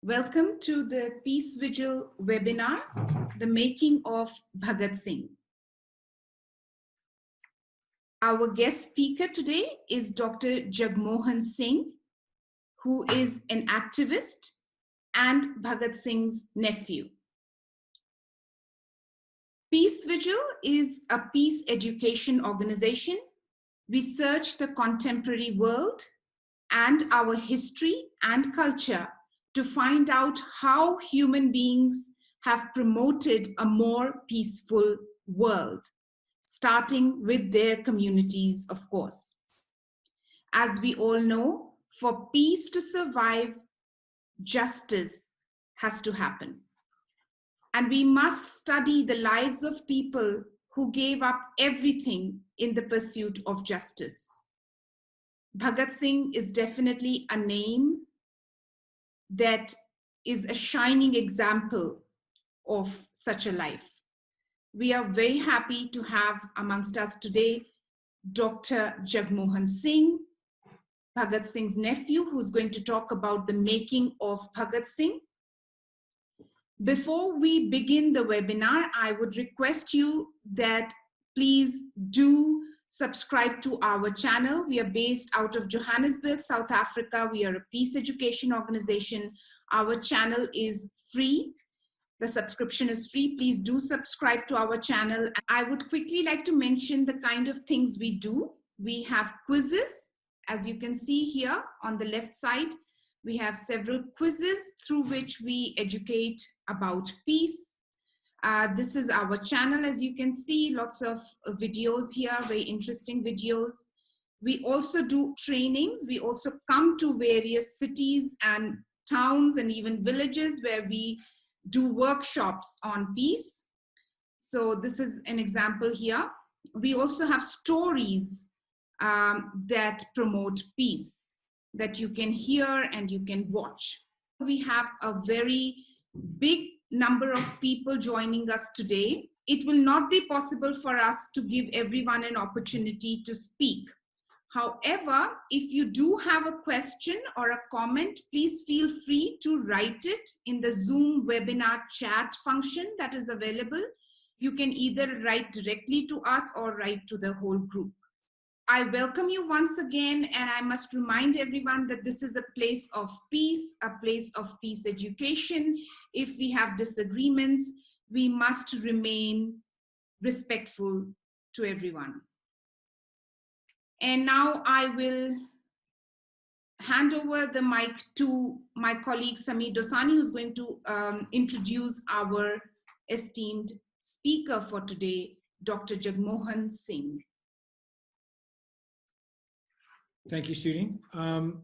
Welcome to the Peace Vigil webinar, The Making of Bhagat Singh. Our guest speaker today is Dr. Jagmohan Singh, who is an activist and Bhagat Singh's nephew. Peace Vigil is a peace education organization. We search the contemporary world and our history and culture to find out how human beings have promoted a more peaceful world, starting with their communities, of course. As we all know, for peace to survive, justice has to happen. And we must study the lives of people who gave up everything in the pursuit of justice. Bhagat Singh is definitely a name that is a shining example of such a life. We are very happy to have amongst us today Dr. Jagmohan Singh, Bhagat Singh's nephew, who's going to talk about the making of Bhagat Singh. Before we begin the webinar, I would request you that please do subscribe to our channel. We are based out of Johannesburg, South Africa. We are a peace education organization. Our channel is free. The subscription is free. Please do subscribe to our channel. I would quickly like to mention the kind of things we do. We have quizzes, as you can see here on the left side. We have several quizzes through which we educate about peace. This is our channel, as you can see, lots of videos here, very interesting videos. We also do trainings. We also come to various cities and towns and even villages where we do workshops on peace. So this is an example here. We also have stories that promote peace, that you can hear and you can watch. We have a very big number of people joining us today. It will not be possible for us to give everyone an opportunity to speak. However, if you do have a question or a comment, please feel free to write it in the Zoom webinar chat function that is available. You can either write directly to us or write to the whole group. I welcome you once again, and I must remind everyone that this is a place of peace, a place of peace education. If we have disagreements, we must remain respectful to everyone. And now I will hand over the mic to my colleague Sameer Dosani, who's going to introduce our esteemed speaker for today, Dr. Jagmohan Singh. Thank you, Shireen.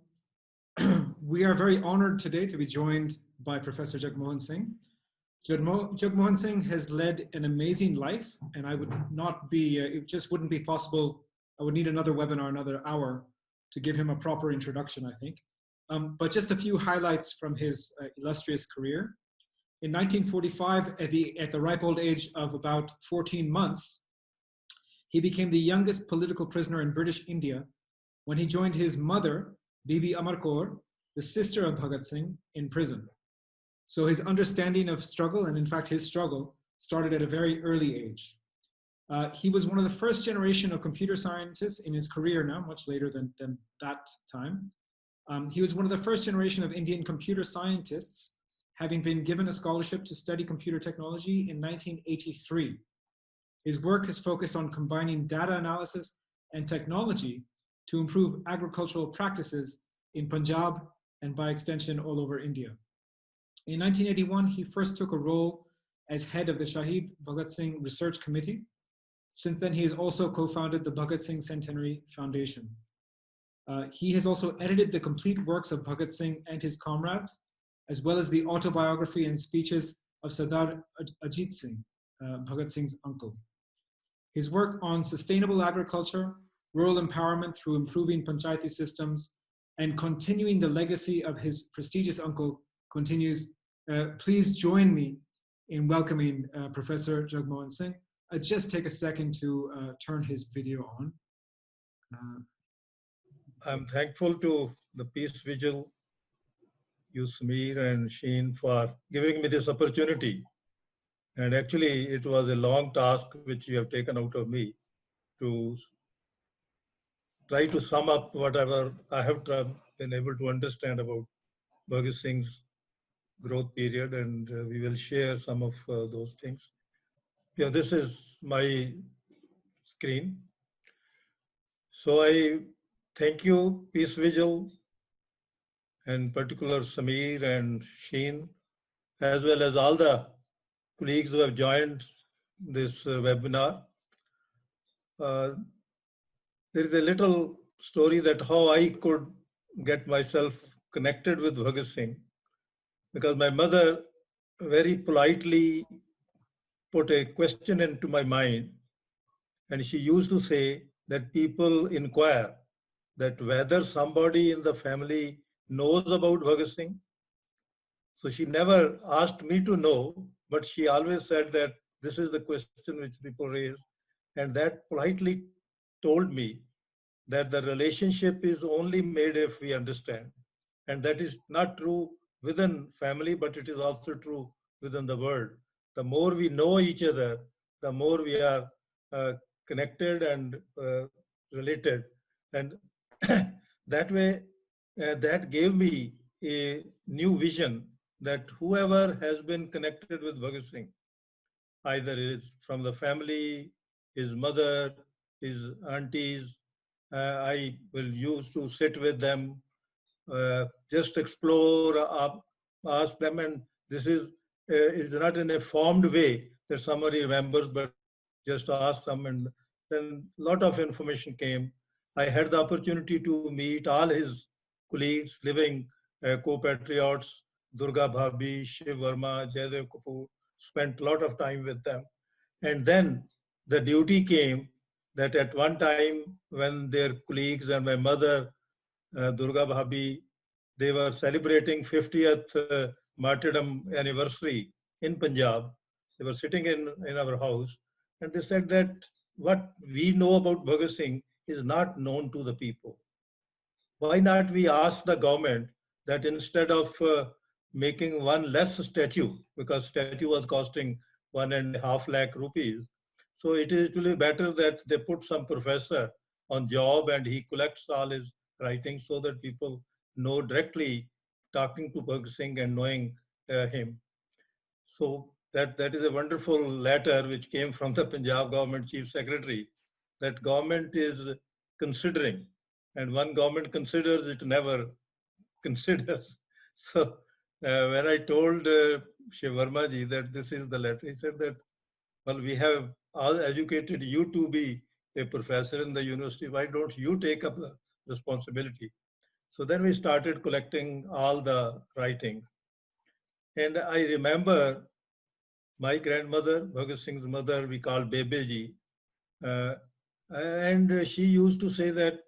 We are very honored today to be joined by Professor Jagmohan Singh. Jagmohan Singh has led an amazing life, and I would not be, it just wouldn't be possible. I would need another webinar, another hour to give him a proper introduction, I think. But just a few highlights from his illustrious career. In 1945, at the ripe old age of about 14 months, he became the youngest political prisoner in British India when he joined his mother, Bibi Amar Kaur, the sister of Bhagat Singh, in prison. So his understanding of struggle, and in fact his struggle, started at a very early age. He was one of the first generation of computer scientists in his career now, much later than that time. He was one of the first generation of Indian computer scientists, having been given a scholarship to study computer technology in 1983. His work has focused on combining data analysis and technology to improve agricultural practices in Punjab and by extension all over India. In 1981, he first took a role as head of the Shahid Bhagat Singh Research Committee. Since then, he has also co-founded the Bhagat Singh Centenary Foundation. He has also edited the complete works of Bhagat Singh and his comrades, as well as the autobiography and speeches of Sardar Ajit Singh, Bhagat Singh's uncle. His work on sustainable agriculture, rural empowerment through improving panchayati systems, and continuing the legacy of his prestigious uncle continues. Please join me in welcoming Professor Jagmohan Singh. Just take a second to turn his video on. I'm thankful to the Peace Vigil you, Sameer and Sheen, for giving me this opportunity. And actually, it was a long task which you have taken out of me to try to sum up whatever I have been able to understand about Bhagat Singh's growth period, and we will share some of those things. Yeah, this is my screen. So I thank you, Peace Vigil, and particular Sameer and Sheen, as well as all the colleagues who have joined this webinar. Uh, there is a little story that how I could get myself connected with Bhagat Singh, because my mother very politely put a question into my mind, and she used to say that people inquire that whether somebody in the family knows about Bhagat Singh. So she never asked me to know, but she always said that this is the question which people raise. And that politely told me that the relationship is only made if we understand. And that is not true within family, but it is also true within the world. The more we know each other, the more we are connected and related. And that way, that gave me a new vision that whoever has been connected with Bhagat Singh, either it is from the family, his mother, his aunties, I will use to sit with them, just explore, ask them, and this is not in a formed way that somebody remembers, but just ask them, and then a lot of information came. I had the opportunity to meet all his colleagues, living co-patriots, Durga Bhabhi, Shiv Verma, Jaidev Kapoor, spent a lot of time with them. And then the duty came that at one time when their colleagues and my mother, Durga Bhabhi, they were celebrating 50th martyrdom anniversary in Punjab. They were sitting in our house, and they said that what we know about Bhagat Singh is not known to the people. Why not we ask the government that instead of making one less statue, because statue was costing 1.5 lakh rupees, so it will be better that they put some professor on job and he collects all his writings so that people know directly talking to Bhagat Singh and knowing him. So that is a wonderful letter which came from the Punjab government chief secretary, that government is considering, and one government considers, it never considers. So when I told Shiv Verma ji that this is the letter, he said that, well, we have all educated you to be a professor in the university. Why don't you take up the responsibility? So then we started collecting all the writing. And I remember my grandmother, Bhagat Singh's mother, we call Bebe ji, and she used to say that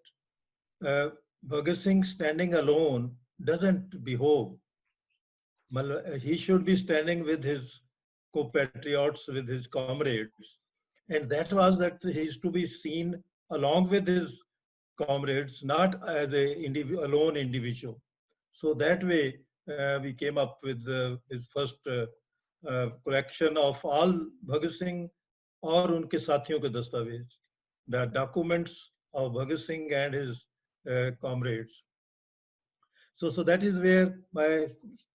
Bhagat Singh standing alone doesn't behove. He should be standing with his co-patriots, with his comrades. And that was that he is to be seen along with his comrades, not as a alone individual. So that way, we came up with his first collection of all Bhagat Singh और उनके साथियों के दस्तावेज, the documents of Bhagat Singh and his comrades. So that is where my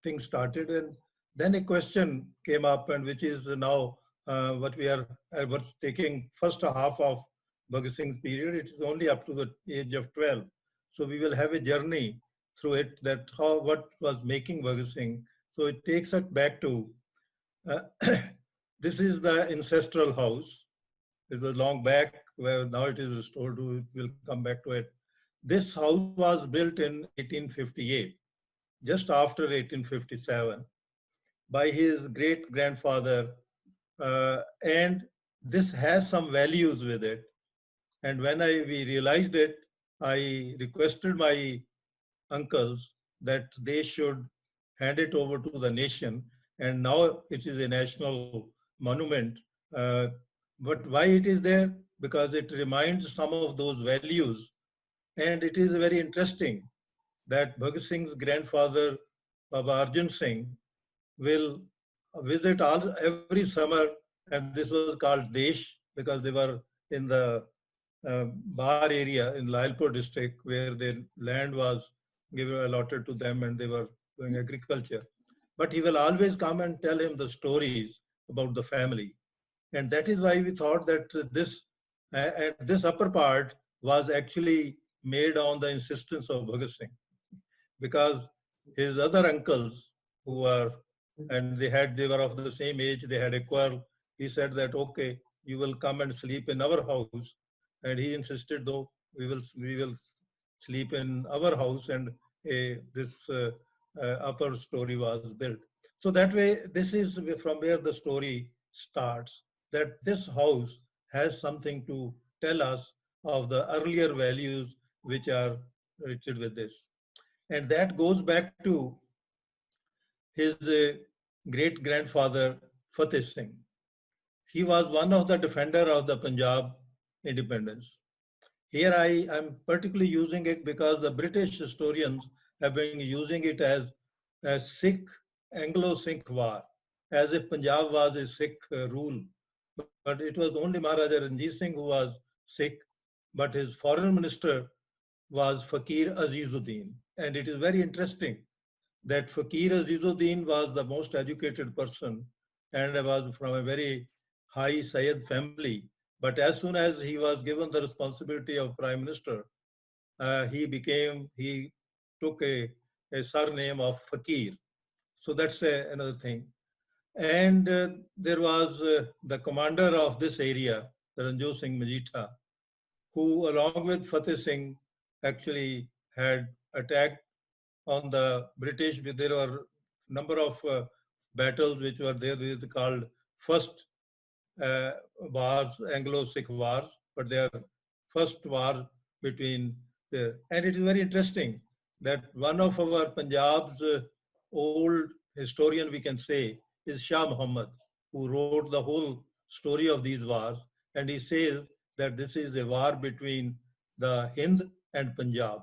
thing started, and then a question came up, and which is now what we are was taking first half of Bhagat Singh's period. It is only up to the age of 12. So we will have a journey through it, that what was making Bhagat Singh. So it takes us back to this is the ancestral house. It was long back, where now it is restored. We'll come back to it. This house was built in 1858, just after 1857, by his great grandfather, and this has some values with it. And when we realized it, I requested my uncles that they should hand it over to the nation, and now it is a national monument. But why it is there? Because it reminds some of those values, and it is very interesting that Bhagat Singh's grandfather Baba Arjan Singh, will visit every summer, and this was called Desh because they were in the Bar area in Lailpur district where their land was given allotted to them and they were doing agriculture. But he will always come and tell him the stories about the family. And that is why we thought that this upper part was actually made on the insistence of Bhagat Singh, because his other uncles who were, and they were of the same age, they had a quarrel. He said that, okay, you will come and sleep in our house. And he insisted, though, we will sleep in our house, and this upper story was built. So that way, this is from where the story starts, that this house has something to tell us of the earlier values which are related with this. And that goes back to his great grandfather, Fateh Singh. He was one of the defender of the Punjab independence. Here I am particularly using it because the British historians have been using it as a Sikh, Anglo-Sikh war, as if Punjab was a Sikh rule. But it was only Maharaja Ranjit Singh who was Sikh, but his foreign minister was Fakir Azizuddin. And it is very interesting that Fakir Azizuddin was the most educated person and was from a very high Sayyid family. But as soon as he was given the responsibility of prime minister, he took a surname of Fakir. So that's another thing. And there was the commander of this area, Ranjit Singh Majita, who along with Fateh Singh actually had attacked on the British. There were a number of battles which were there, called first wars, Anglo-Sikh wars, but they are first war between the, and it is very interesting that one of our Punjab's old historian, we can say, is Shah Muhammad, who wrote the whole story of these wars. And he says that this is a war between the Hind and Punjab.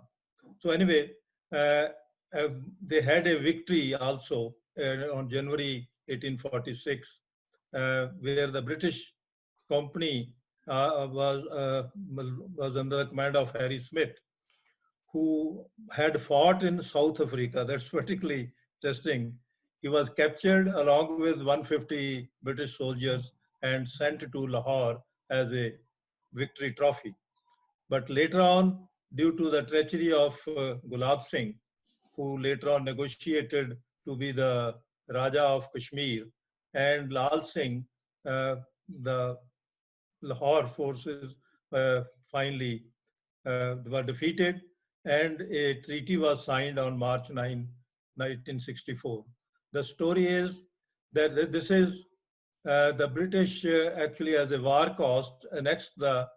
So anyway, they had a victory also on January 1846, where the British company was under the command of Harry Smith, who had fought in South Africa. That's particularly interesting. He was captured along with 150 British soldiers and sent to Lahore as a victory trophy. But later on, due to the treachery of Gulab Singh, who later on negotiated to be the Raja of Kashmir, and Lal Singh, the Lahore forces finally were defeated, and a treaty was signed on March 9, 1964. The story is that this is the British actually, as a war cost, annexed the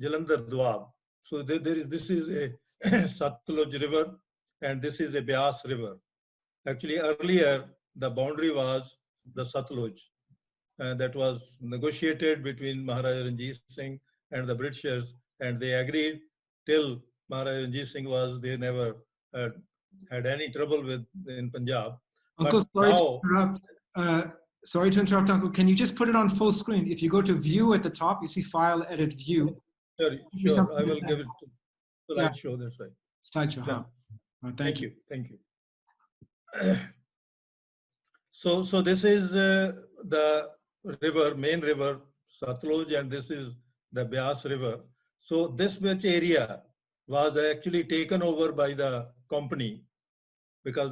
Jalandhar Doab. So this is a Satluj River, and this is a Beas River. Actually, earlier the boundary was the Satluj, that was negotiated between Maharaja Ranjit Singh and the Britishers, and they agreed till Maharaja Ranjit Singh was, they never had any trouble with in Punjab. Uncle, sorry to interrupt, Uncle. Can you just put it on full screen? If you go to View at the top, you see File, Edit, View. Sure. I will give it to slideshow. That's right. Slideshow. Yeah. Thank you. Thank you. So this is the river, main river, Satluj, and this is the Beas River. So this much area was actually taken over by the company, because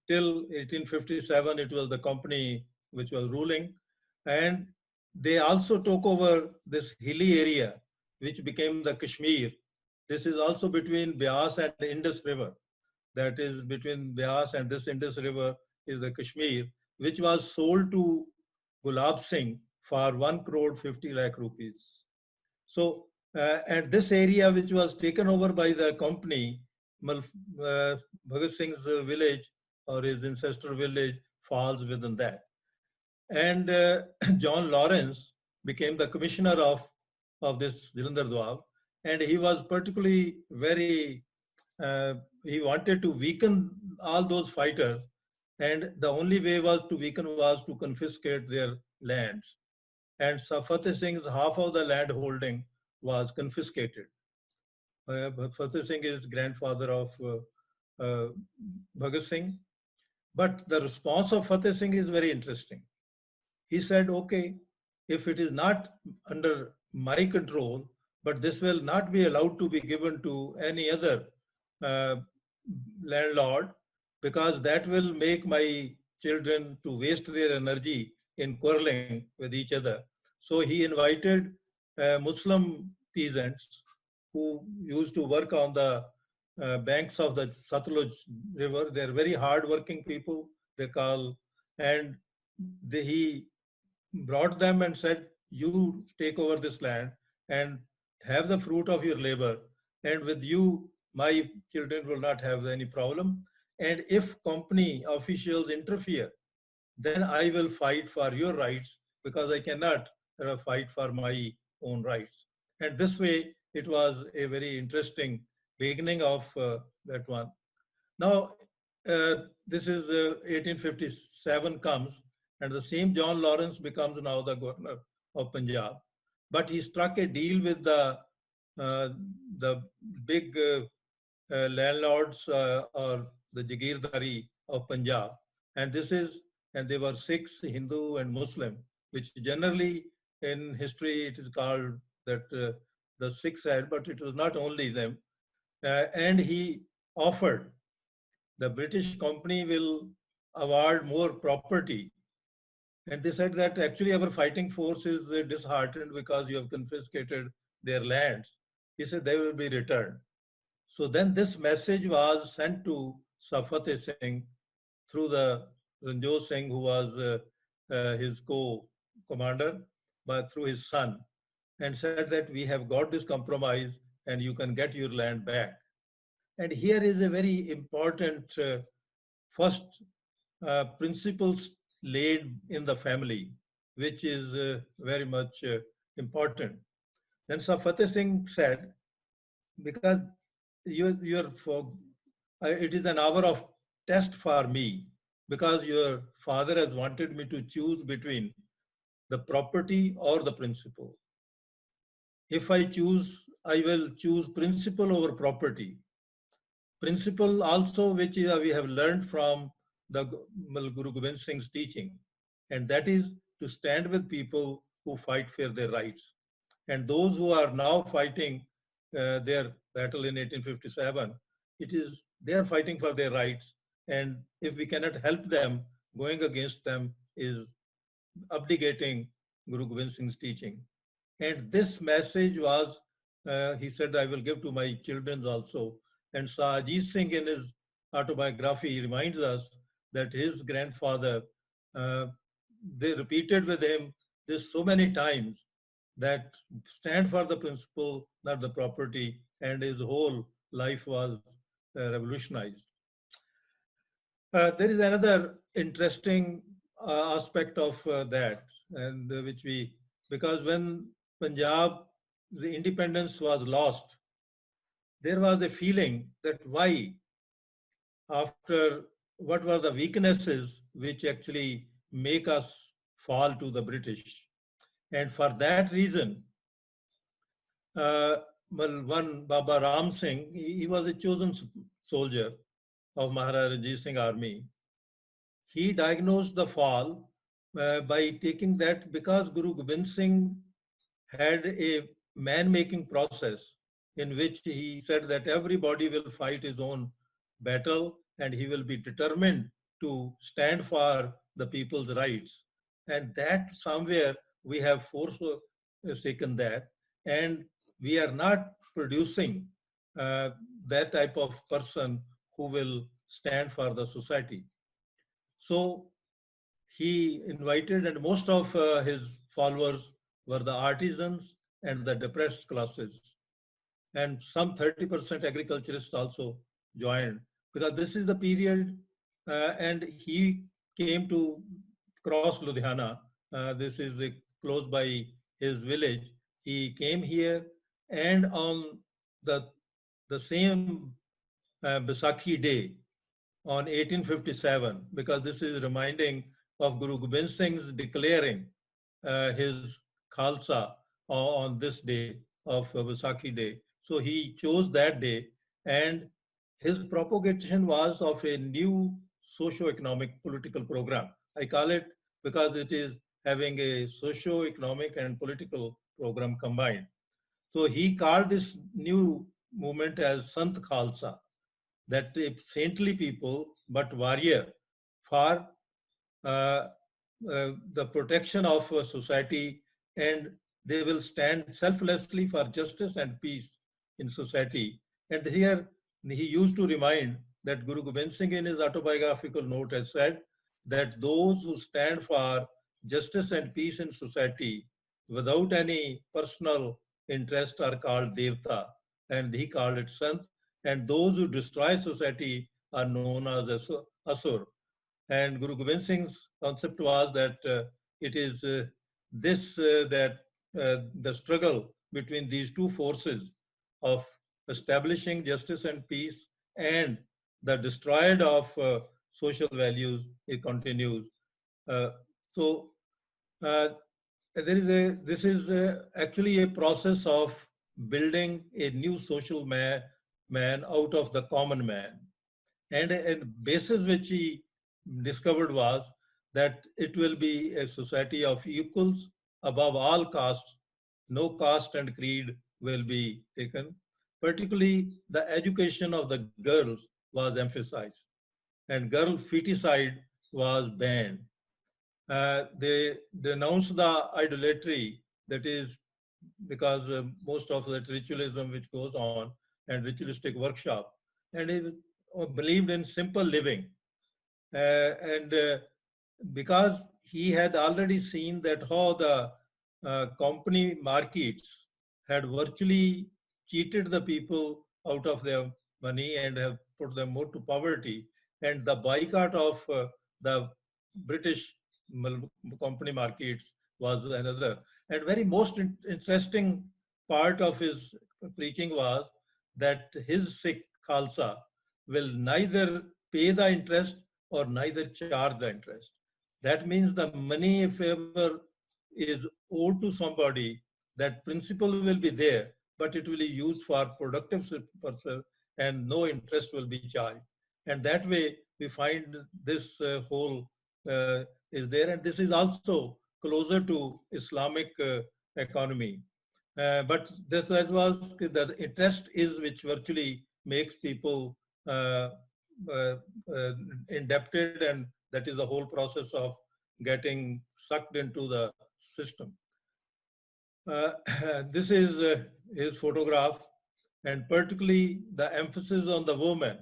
till 1857 it was the company which was ruling, and they also took over this hilly area which became the Kashmir. This is also between Beas and Indus River. That is between Beas and this Indus River is the Kashmir, which was sold to Gulab Singh for 1 crore 50 lakh rupees. So, and this area which was taken over by the company, Bhagat Singh's village or his ancestral village falls within that. And John Lawrence became the commissioner of this Jalandhar Doab, and he was particularly very, he wanted to weaken all those fighters, and the only way was to weaken was to confiscate their lands. And Sir Fateh Singh's half of the land holding was confiscated. Fateh Singh is grandfather of Bhagat Singh. But the response of Fateh Singh is very interesting. He said, okay, if it is not under my control, but this will not be allowed to be given to any other uh, landlord, because that will make my children to waste their energy in quarreling with each other. So he invited Muslim peasants who used to work on the banks of the Satluj river. They're very hard-working people, they call, and he brought them and said, you take over this land and have the fruit of your labor. And with you, my children will not have any problem. And if company officials interfere, then I will fight for your rights because I cannot fight for my own rights. And this way, it was a very interesting beginning of that one. Now, this is 1857 comes, and the same John Lawrence becomes now the governor of Punjab. But he struck a deal with uh, the big landlords or the Jagirdari of Punjab. And this is, and they were Sikhs, Hindu, and Muslim, which generally in history it is called that the Sikhs had, but it was not only them. And he offered the British company will award more property. And they said that actually our fighting force is disheartened because you have confiscated their lands. He said they will be returned. So then this message was sent to Sir Fateh Singh through the Ranjot Singh, who was his co-commander, but through his son, and said that we have got this compromise and you can get your land back. And here is a very important first principles laid in the family, which is very much important. Then Sir Fateh Singh said, because you're for, it is an hour of test for me, because your father has wanted me to choose between the property or the principle. If I choose, I will choose principle over property. Principle also, which we have learned from the Guru Gobind Singh's teaching, and that is to stand with people who fight for their rights. And those who are now fighting their battle in 1857, it is they are fighting for their rights. And if we cannot help them, going against them is abdicating Guru Gobind Singh's teaching. And this message was, he said, I will give to my children also. And Sir Ajit Singh in his autobiography reminds us that his grandfather, they repeated with him this so many times that stand for the principle, not the property, and his whole life was revolutionized. There is another interesting aspect of that, and which we, because when Punjab, the independence was lost, there was a feeling that why, after what were the weaknesses which actually make us fall to the British. And for that reason, uh, one Baba Ram Singh, he was a chosen soldier of Maharaja Ranjit Singh army. He diagnosed the fall by taking that because Guru Gobind Singh had a man-making process in which he said that everybody will fight his own battle and he will be determined to stand for the people's rights. And that somewhere we have forsaken that, and we are not producing that type of person who will stand for the society. So he invited, and most of his followers were the artisans and the depressed classes. And some 30% agriculturists also joined, because this is the period, and he came to cross Ludhiana. This is close by his village. He came here, and on the same Baisakhi day, on 1857, because this is reminding of Guru Gobind Singh's declaring his Khalsa on this day of Vaisakhi day. So he chose that day, and his propagation was of a new socio-economic political program. I call it because it is having a socio-economic and political program combined. So he called this new movement as Sant Khalsa, that saintly people but warrior for uh, the protection of society, and they will stand selflessly for justice and peace in society. And here he used to remind that Guru Gobind Singh in his autobiographical note has said that those who stand for justice and peace in society without any personal interest are called Devta, and he called it Sant. And those who destroy society are known as Asur. And Guru Gobind Singh's concept was that it is this that the struggle between these two forces of establishing justice and peace and the destroyed of social values, it continues. Uh, so uh, this is actually a process of building a new social man out of the common man. And the basis which he discovered was that it will be a society of equals above all castes. No caste and creed will be taken. Particularly, the education of the girls was emphasized, and girl feticide was banned. They denounced the idolatry, that is, because most of that ritualism which goes on and ritualistic workshop, and he believed in simple living. And because he had already seen that how the company markets had virtually cheated the people out of their money and have put them more to poverty, and the boycott of the British company markets was another. And very most interesting part of his preaching was that his Sikh Khalsa will neither pay the interest or neither charge the interest. That means the money, if ever is owed to somebody, that principal will be there, but it will be used for productive purpose and no interest will be charged. And that way we find this whole is there. And this is also closer to Islamic economy. But this was the interest is which virtually makes people uh, uh, indebted, and that is the whole process of getting sucked into the system. Uh, this is his photograph, and particularly the emphasis on the woman,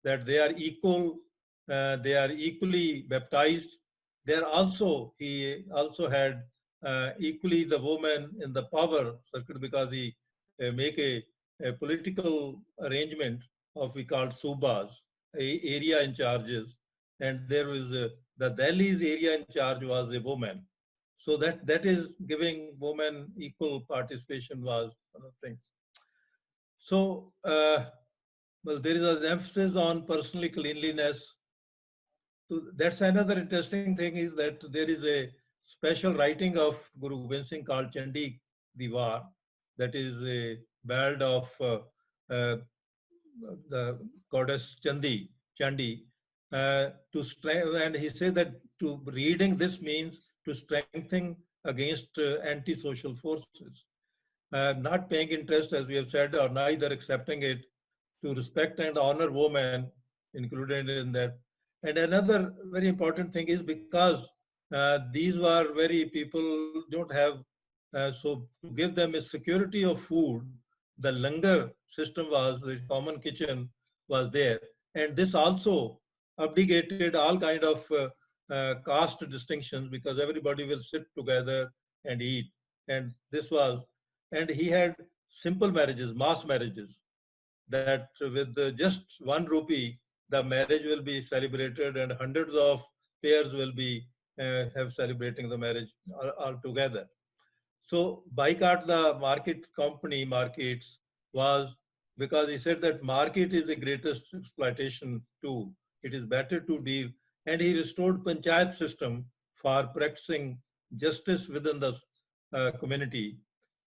that they are equal, they are equally baptized. There also, he also had equally the woman in the power circuit, because he make a political arrangement of we called subas, area in charges, and there was the Delhi's area in charge was a woman. So that is giving women equal participation was one of the things. So well, there is an emphasis on personal cleanliness. So that's another interesting thing is that there is a special writing of Guru Gobind Singh called Chandi Diwar, that is a ballad of the goddess Chandi, to strengthen, and he said that to reading this means to strengthen against anti-social forces, not paying interest, as we have said, or neither accepting it, to respect and honor women included in that. And another very important thing is because these were very people don't have, so to give them a security of food, the langar system was, the common kitchen was there. And this also abdicated all kind of caste distinctions, because everybody will sit together and eat. And this was, and he had simple marriages, mass marriages, that with just 1 rupee, the marriage will be celebrated and hundreds of pairs will be have celebrating the marriage all together. So boycott the market company markets was because he said that market is the greatest exploitation tool. It is better to deal. And he restored panchayat system for practicing justice within the community.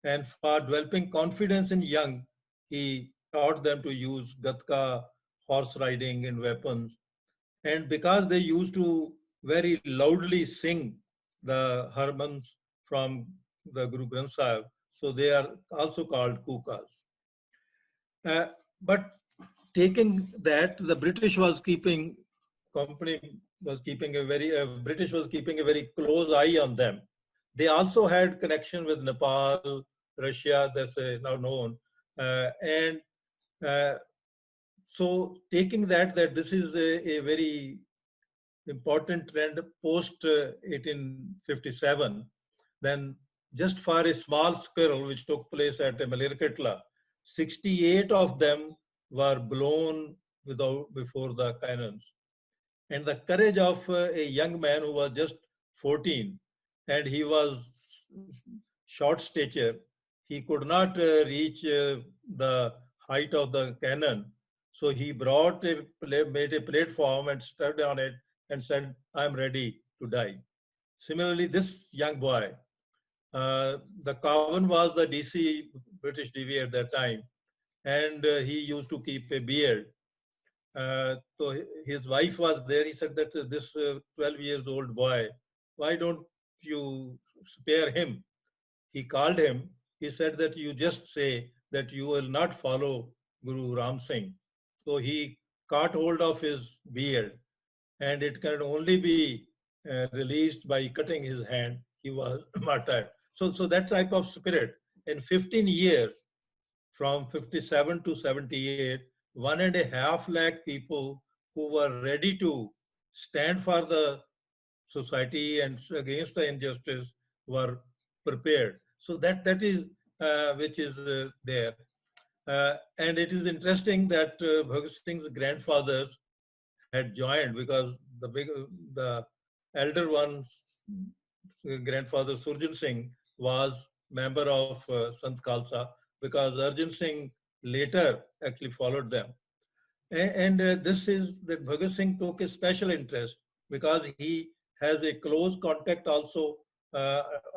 And for developing confidence in young, he taught them to use gatka, horse riding, and weapons. And because they used to very loudly sing the harmons from the Guru Granth Sahib, so they are also called kukas. But taking that, the British was keeping company was keeping a very British was keeping a very close eye on them. They also had connection with Nepal, Russia, that's now known, and uh, so taking that this is a very important trend post 1857, then just for a small skirl which took place at Malerketla, 68 of them were blown without before the cannons. And the courage of a young man who was just 14 and he was short stature, he could not reach the height of the cannon. So he made a platform and stood on it and said, I'm ready to die. Similarly, this young boy, the Cowan was the DC British DV at that time, and he used to keep a beard. So his wife was there. He said that this 12 years old boy, why don't you spare him? He called him. He said that you just say that you will not follow Guru Ram Singh. So he caught hold of his beard, and it can only be released by cutting his hand. He was martyred. So that type of spirit in 15 years, from 57 to 78, 1.5 lakh people who were ready to stand for the society and against the injustice were prepared. So that is which is there. And it is interesting that Bhagat Singh's grandfathers had joined because the elder one's grandfather Surjan Singh was member of Sant Khalsa because Arjan Singh later actually followed them. And this is that Bhagat Singh took a special interest because he has a close contact also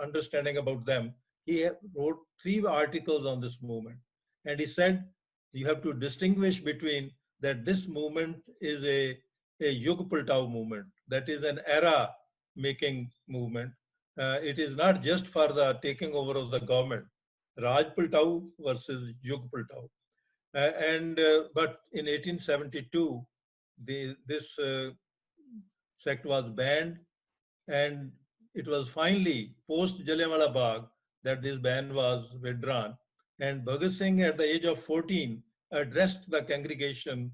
understanding about them. He wrote 3 articles on this movement. And he said, you have to distinguish between that this movement is a Yug Paltao movement, that is an era making movement. It is not just for the taking over of the government. Raj Paltao versus Yug Paltao. But in 1872, this sect was banned, and it was finally post Jallianwala Bagh that this ban was withdrawn. And Bhagat Singh, at the age of 14, addressed the congregation,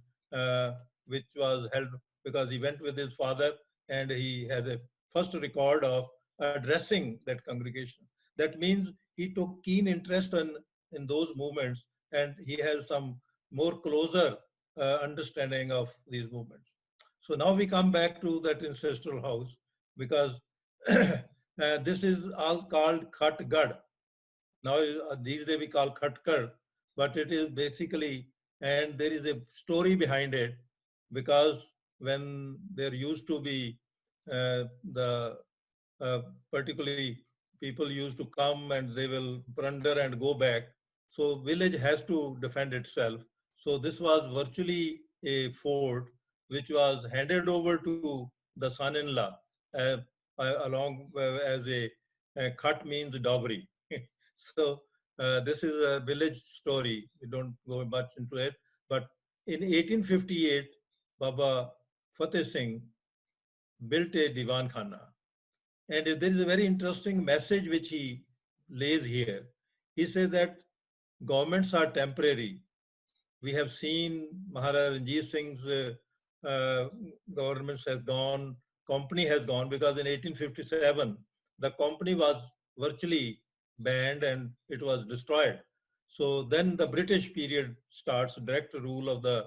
which was held because he went with his father, and he had a first record of addressing that congregation. That means he took keen interest in those movements, and he has some more closer understanding of these movements. So now we come back to that ancestral house because this is all called Khatgad. Now these days we call Khatkar, but it is basically, and there is a story behind it because when there used to be the particularly people used to come and they will plunder and go back. So village has to defend itself. So this was virtually a fort which was handed over to the son-in-law uh, along as a khat means dowry. So this is a village story. We don't go much into it. But in 1858, Baba Fateh Singh built a Diwan Khana. And there is a very interesting message which he lays here. He says that governments are temporary. We have seen Maharaj Ranjit Singh's governments has gone, company has gone because in 1857, the company was virtually banned and it was destroyed. So then the British period starts, direct rule of the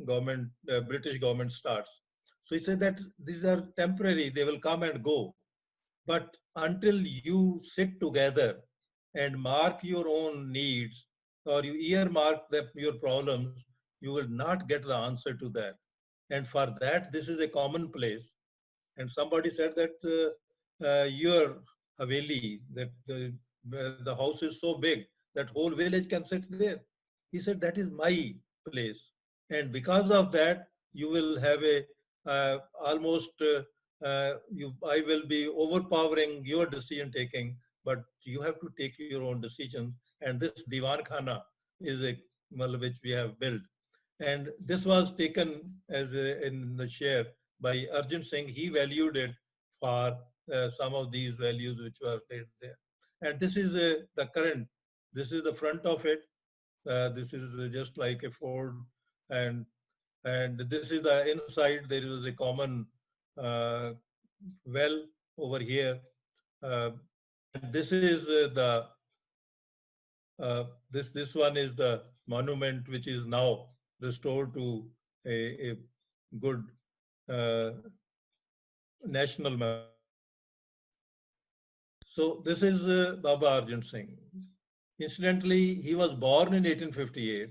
government, British government starts. So he said that these are temporary, they will come and go. But until you sit together and mark your own needs or you earmark your problems, you will not get the answer to that. And for that, this is a common place. And somebody said that your Haveli, that the house is so big that whole village can sit there. He said, that is my place. And because of that, you will have a almost, I will be overpowering your decision taking, but you have to take your own decisions. And this Diwan Khana is a which we have built. And this was taken as in the share by Arjun Singh. He valued it for some of these values which were laid there. And this is the current, this is the front of it. This is just like a Ford. And, and this is the inside. There is a common uh, well over here. Uh, and this is this one is the monument which is now restored to a good uh, national memory. So this is Baba Arjan Singh. Incidentally, he was born in 1858.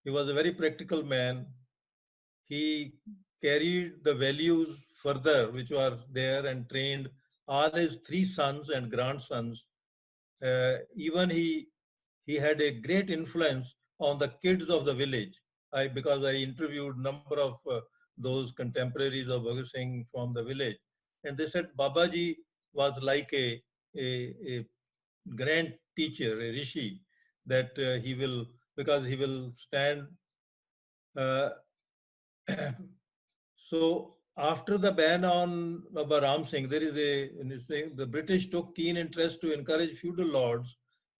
He was a very practical man. He carried the values further, which were there, and trained all his three sons and grandsons. Even he had a great influence on the kids of the village. Because I interviewed number of those contemporaries of Bhagat Singh from the village, and they said Babaji was like a grand teacher, a rishi, that he will, because he will stand. Uh, so after the ban on Baba Ram Singh, there is the British took keen interest to encourage feudal lords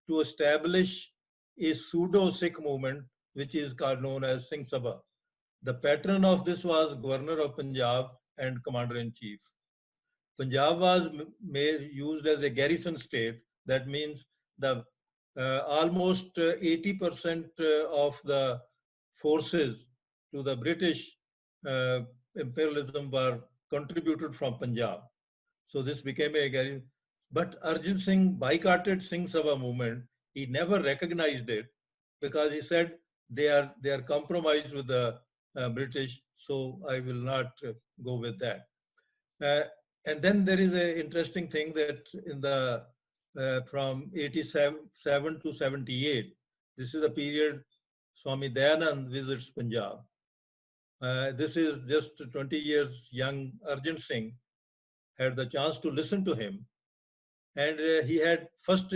to establish a pseudo Sikh movement, which is called known as Singh Sabha. The patron of this was Governor of Punjab and Commander in Chief. Punjab was used as a garrison state. That means the almost 80% of the forces to the British uh, imperialism were contributed from Punjab. So this became a garrison. But Arjun Singh boycotted Singh Sabha movement. He never recognized it because he said they are compromised with the British. So I will not go with that. And then there is an interesting thing that in the from 87 to 78, this is the period Swami Dayanand visits Punjab. This is just 20 years young Arjun Singh had the chance to listen to him. And he had first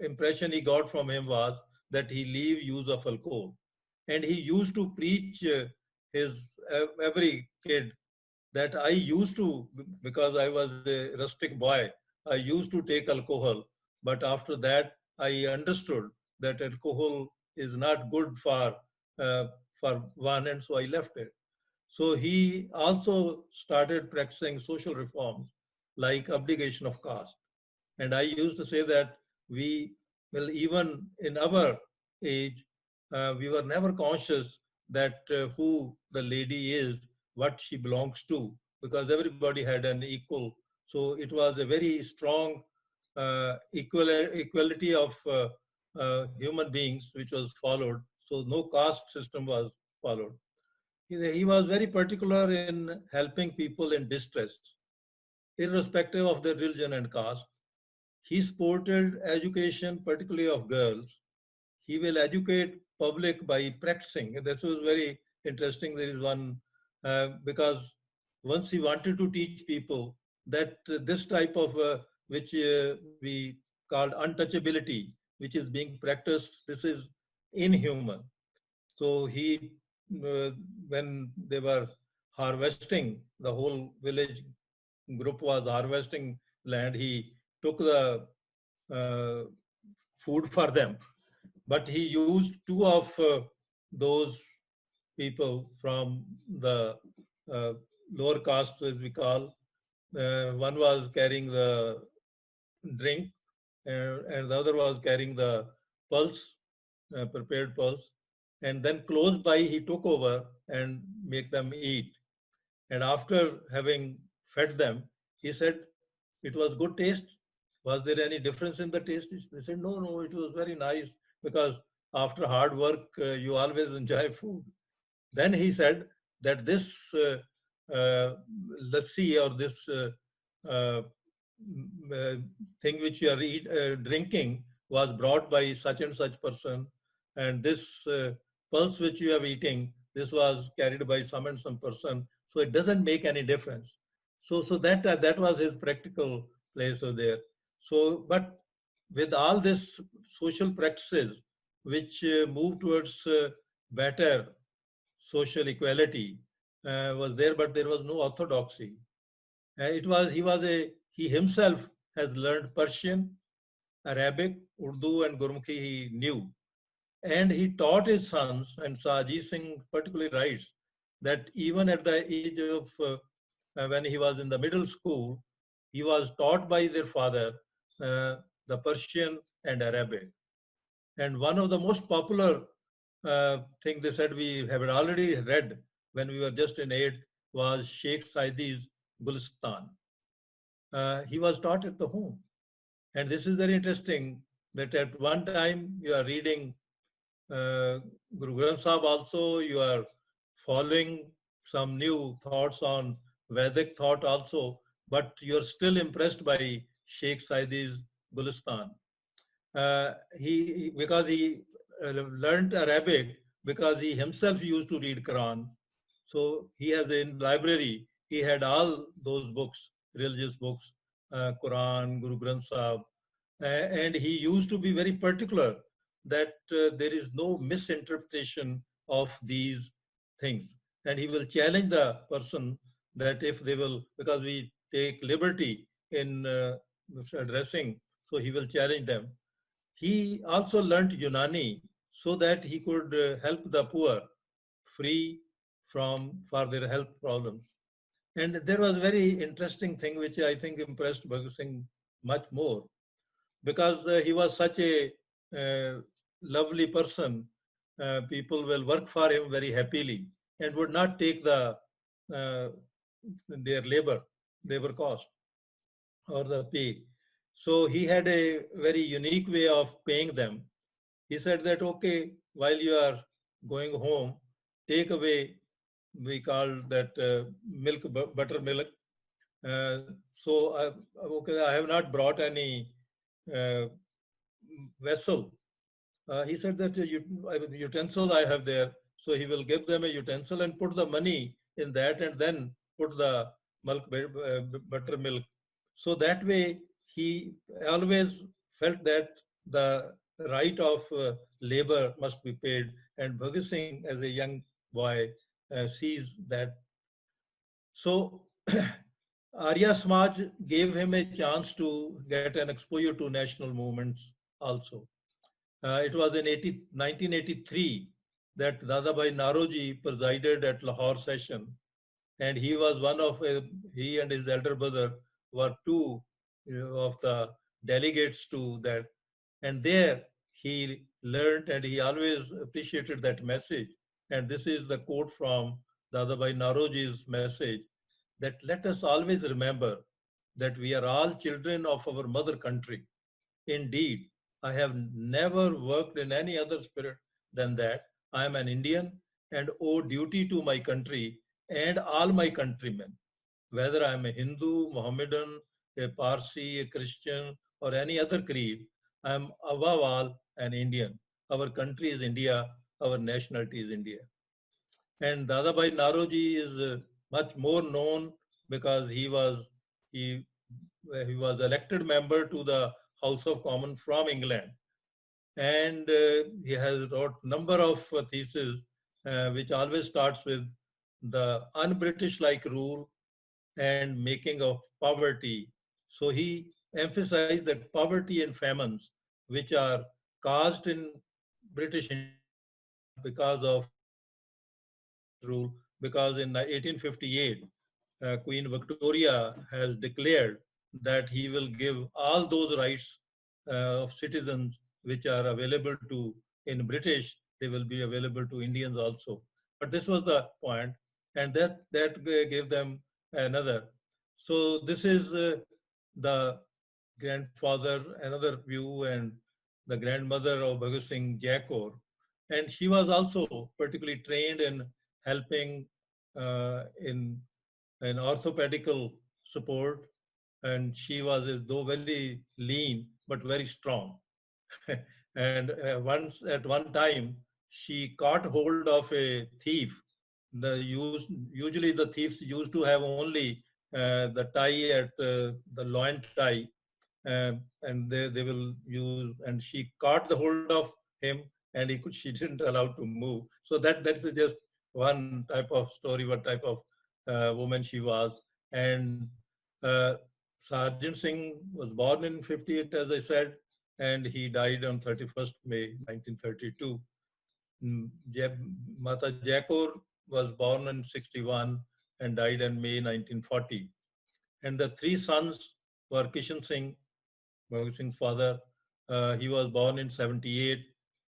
impression he got from him was that he leave use of alcohol. And he used to preach his every kid that I used to, because I was a rustic boy, I used to take alcohol. But after that, I understood that alcohol is not good uh, for one, and so I left it. So he also started practicing social reforms like abdication of caste. And I used to say that we, well, even in our age, we were never conscious that who the lady is, what she belongs to, because everybody had an equal. So it was a very strong equality of human beings which was followed. So no caste system was followed. He was very particular in helping people in distress, irrespective of their religion and caste. He supported education, particularly of girls. He will educate public by practicing. This was very interesting. There is one, because once he wanted to teach people that this type of, which we called untouchability, which is being practiced, this is inhuman. So he, when they were harvesting, the whole village group was harvesting land, he took the uh, food for them. But he used two of those people from the uh, lower caste, as we call. One was carrying the drink, and the other was carrying the pulse, prepared pulse. And then close by, he took over and make them eat. And after having fed them, he said, "It was good taste. Was there any difference in the taste?" They said, "No, no, it was very nice because after hard work, you always enjoy food." Then he said that this lassi or this uh, thing which you are drinking was brought by such and such person, and this pulse which you are eating, this was carried by some and some person. So it doesn't make any difference. So that was his practical place over there. So, but with all this social practices which move towards better social equality was there, but there was no orthodoxy. He himself has learned Persian, Arabic, Urdu, and Gurmukhi he knew. And he taught his sons, and Sajid Singh particularly writes that even at the age of when he was in the middle school, he was taught by their father the Persian and Arabic. And one of the most popular thing they said we have already read when we were just in 8th was Sheikh Saidi's Gulistan. He was taught at the home. And this is very interesting that at one time you are reading Guru Granth Sahib also, you are following some new thoughts on Vedic thought also, but you're still impressed by Sheikh Saidi's Gulistan. Because he learned Arabic because he himself used to read Quran. So he has in library, he had all those books, religious books, Quran, Guru Granth Sahib, and he used to be very particular that there is no misinterpretation of these things. And he will challenge the person that if they will, because we take liberty in addressing, so he will challenge them. He also learnt Unani so that he could help the poor free for their health problems. And there was a very interesting thing which I think impressed Bhagat Singh much more, because he was such a lovely person. People will work for him very happily and would not take uh, their labor cost or the pay. So he had a very unique way of paying them. He said that, okay, while you are going home, take away, we call that milk, buttermilk. So, okay, I have not brought any uh, vessel. He said that utensil I have there. So he will give them a utensil and put the money in that and then put the buttermilk. So that way he always felt that the right of labor must be paid. And Bhagat Singh, as a young boy, sees that. So Arya Samaj gave him a chance to get an exposure to national movements also. It was in 1983 that Dadabhai Naroji presided at Lahore session, and he was he and his elder brother were two of the delegates to that. And there he learned and he always appreciated that message. And this is the quote from Dadabhai Naroji's message, that let us always remember that we are all children of our mother country. Indeed, I have never worked in any other spirit than that. I am an Indian and owe duty to my country and all my countrymen, whether I am a Hindu, Mohammedan, a Parsi, a Christian, or any other creed. I am above all an Indian. Our country is India, our nationality is India. And Dadabhai Naroji is much more known because he, he was elected member to the House of Commons from England, and he has wrote number of theses which always starts with the un-British-like rule and making of poverty. So he emphasized that poverty and famines, which are caused in British because of rule, because in 1858, Queen Victoria has declared that he will give all those rights of citizens which are available to in British, they will be available to Indians also. But this was the point, and that gave them another. So this is the grandfather, another view, and the grandmother of Bhagat Singh Jakor. And she was also particularly trained in helping in orthopedical support, and she was as though very lean but very strong. And once at one time, she caught hold of a thief. Usually the thieves used to have only the tie at the loin tie, and they will use, and she caught the hold of him, and she didn't allow to move. So that's just one type of story, what type of woman she was. And uh, Sergeant Singh was born in 58, as I said, and he died on 31st May 1932. Mata Jaikor was born in 61 and died in May 1940. And the three sons were Kishan Singh, Bhagat Singh's father. He was born in 78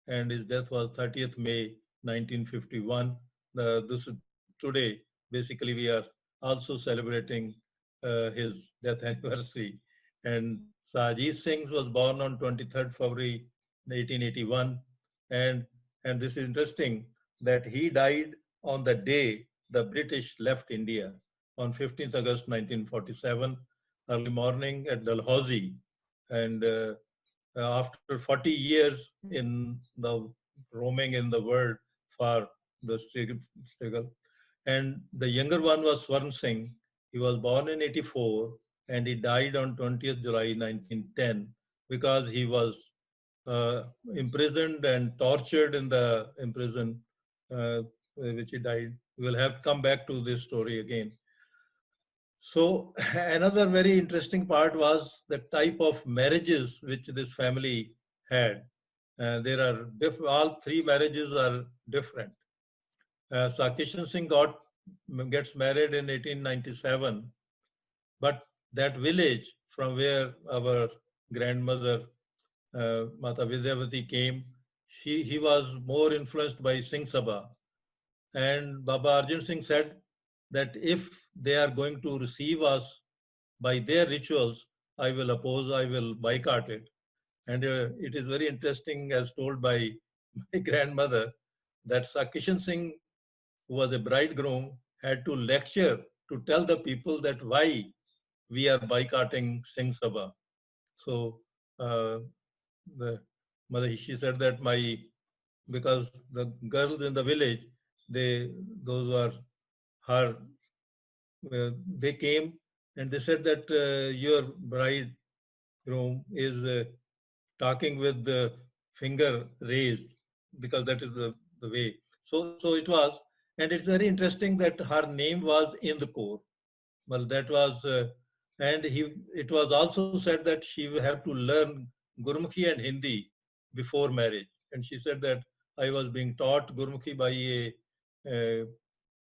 and his death was 30th May 1951. This today, basically, we are also celebrating his death anniversary. And Sajid Singh was born on 23rd February 1881. And, and this is interesting that he died on the day the British left India on 15th August 1947, early morning at Dalhousie. And after 40 years in the roaming in the world for the struggle. And the younger one was Swarn Singh. He was born in 84 and he died on 20th July 1910 because he was imprisoned and tortured in the prison, which he died. We will have come back to this story again. So another very interesting part was the type of marriages which this family had. There are all three marriages are different. Kishan Singh gets married in 1897, but that village from where our grandmother Mata Vidyavati came, he was more influenced by Singh Sabha. And Baba Arjan Singh said that if they are going to receive us by their rituals, I will oppose, I will boycott it. And it is very interesting, as told by my grandmother, that Kishan Singh, who was a bridegroom, had to lecture to tell the people that why we are boycotting Singh Sabha. So the mother, she said that because the girls in the village, those were her, they came and they said that your bridegroom is talking with the finger raised because that is the way. So it was, and it's very interesting that her name was in the core. Well, that was, and it was also said that she will have to learn Gurmukhi and Hindi before marriage. And she said that I was being taught Gurmukhi by a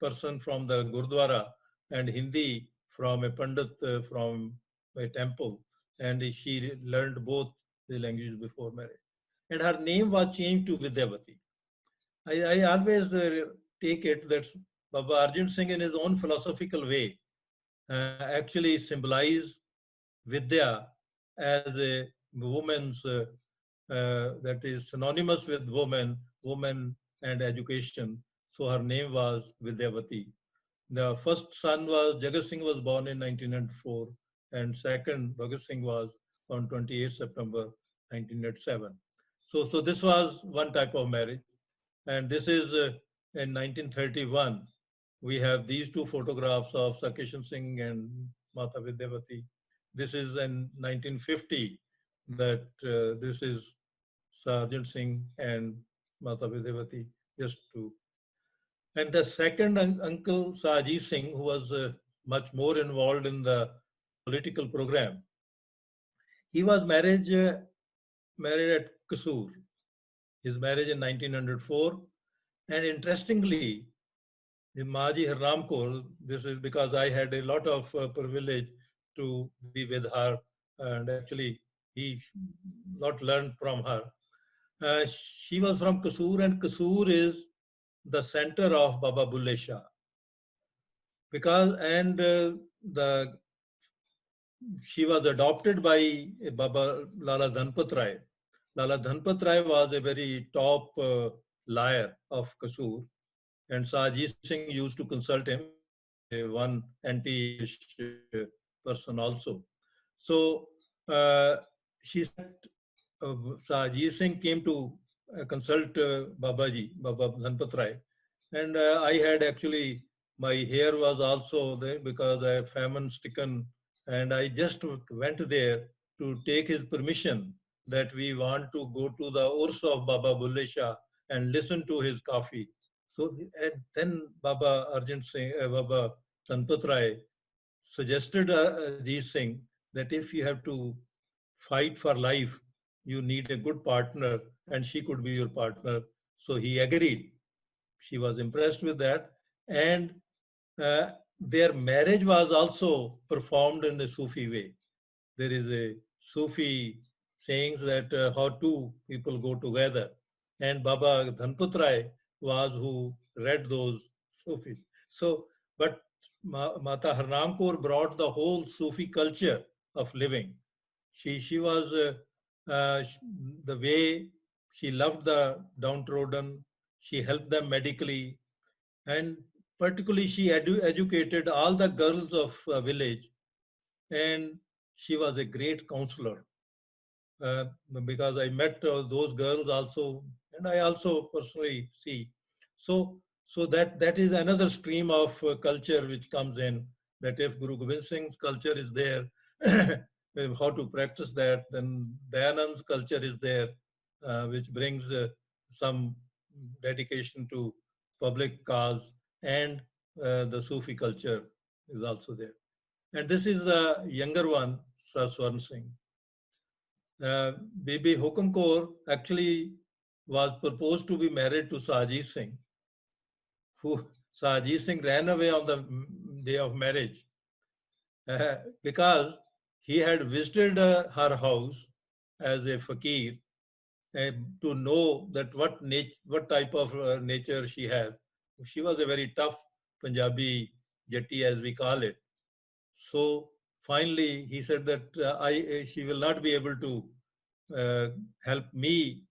person from the Gurdwara and Hindi from a Pandit from a temple. And she learned both the languages before marriage. And her name was changed to Vidyavati. I always take it that Baba Arjan Singh, in his own philosophical way, actually symbolize Vidya as a woman's that is synonymous with woman and education. So her name was Vidyavati. The first son was Jagat Singh was born in 1904 and second Bhagat Singh was on 28 September 1907. So this was one type of marriage. And this is in 1931. We have these two photographs of Kishan Singh and Mata Vidyavati. This is in 1950 that this is Sergeant Singh and Mata Vidyavati, just two. And the second uncle, Sajid Singh, who was much more involved in the political program, he was married at Kasur. His marriage in 1904. And interestingly, in Maji Harram Kaur, this is because I had a lot of privilege to be with her, and actually he not learned from her. She was from Kasur, and Kasur is the center of Baba Bulle Shah. She was adopted by Baba Lala Dhanpat Rai. Lala Dhanpat Rai was a very top liar of Kasur. And Sajid Singh used to consult him. He was one anti-English person also. So she said Sajid Singh came to consult Babaji, Baba Dhanpat Rai. And I had actually, my hair was also there because I have famine stricken. And I just went there to take his permission that we want to go to the Urs of Baba Bulle Shah and listen to his kafi. So and then Baba Arjun Singh, Baba Dhanpat Rai suggested Ajit Singh that if you have to fight for life, you need a good partner, and she could be your partner. So he agreed. She was impressed with that, and uh, their marriage was also performed in the Sufi way. There is a Sufi sayings that how two people go together, and Baba Dhanpat Rai was who read those Sufis. So, but Mata Harnam Kaur brought the whole Sufi culture of living. She was the way she loved the downtrodden. She helped them medically, and particularly she educated all the girls of village, and she was a great counselor uh, because I met those girls also, and I also personally see. So, so that is another stream of culture which comes in. That if Guru Gobind Singh's culture is there, how to practice that, then Dayanand's culture is there, which brings some dedication to public cause, and the Sufi culture is also there. And this is the younger one, Sir Swarn Singh. Bibi Hukam Kaur actually was proposed to be married to Sajid Singh, who Sajid Singh ran away on the day of marriage because he had visited her house as a fakir to know that what type of nature she has. She was a very tough Punjabi Jatti, as we call it. So finally, he said that she will not be able to uh, help me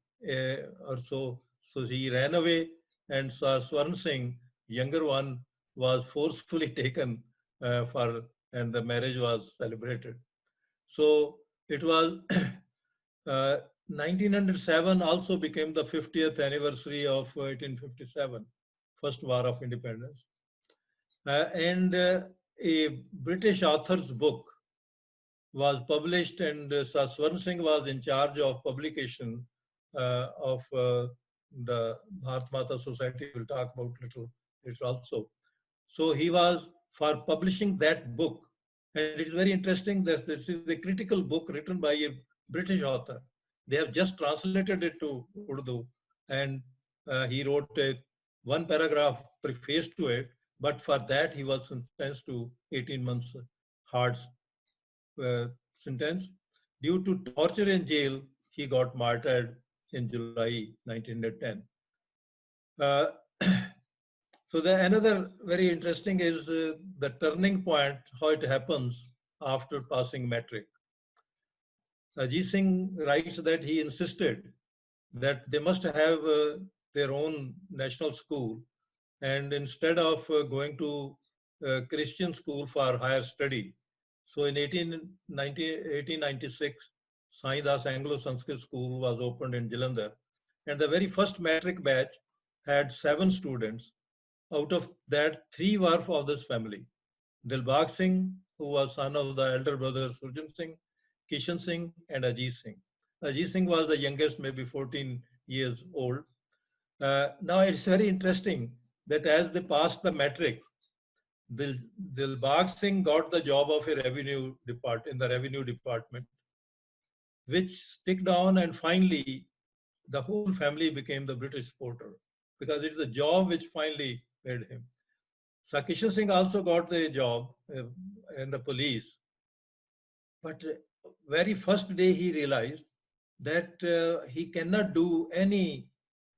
or so. So he ran away, and Swarn Singh, younger one, was forcefully taken and the marriage was celebrated. So it was 1907 also became the 50th anniversary of 1857, First War of Independence. And a British author's book was published, and Swarn Singh was in charge of publication of the Bharat Mata Society. We'll talk about little later also. So he was for publishing that book, and it's very interesting that this is a critical book written by a British author. They have just translated it to Urdu, and he wrote a one paragraph preface to it. But for that, he was sentenced to 18 months hard sentence. Due to torture in jail, he got martyred in July 1910. Uh, so another very interesting is the turning point, how it happens after passing metric. Ajit Singh writes that he insisted that they must have their own national school, and instead of going to Christian school for higher study. So in 1896, Sai Das Anglo-Sanskrit School was opened in Jalandhar, and the very first metric batch had 7 students. Out of that, 3 were of this family. Dilbag Singh, who was son of the elder brother Surjan Singh, Kishan Singh, and Ajit Singh. Ajit Singh was the youngest, maybe 14 years old. Now it's very interesting that as they passed the metric, Dilbag Singh got the job of a in the revenue department, which stick down, and finally the whole family became the British supporter because it's the job which finally made him. Sakishan Singh also got the job in the police, but very first day he realized that he cannot do any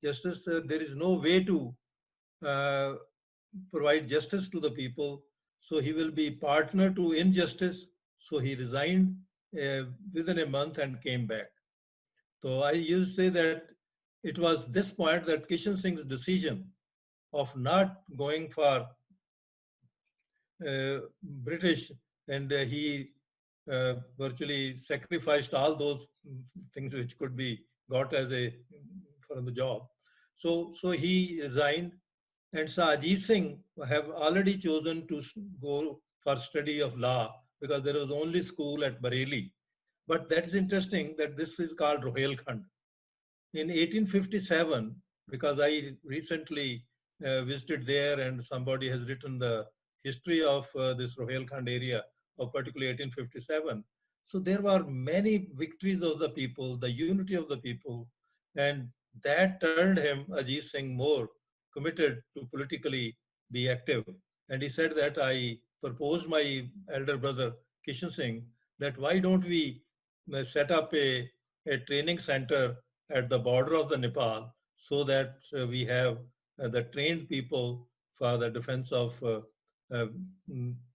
justice. There is no way to uh, provide justice to the people. So he will be partner to injustice. So he resigned within a month and came back. So I used to say that it was this point that Kishan Singh's decision of not going for British, and he virtually sacrificed all those things which could be got as a for the job. So he resigned, and Sir Ajit Singh have already chosen to go for study of law because there was only school at Bareilly. But that is interesting that this is called Rohilkhand. In 1857, because I recently visited there and somebody has written the history of this Rohilkhand area of particularly 1857. So there were many victories of the people, the unity of the people, and that turned him, Ajit Singh, more committed to politically be active. And he said that I proposed my elder brother Kishan Singh that why don't we set up a training center at the border of the Nepal so that we have the trained people for the defense of uh,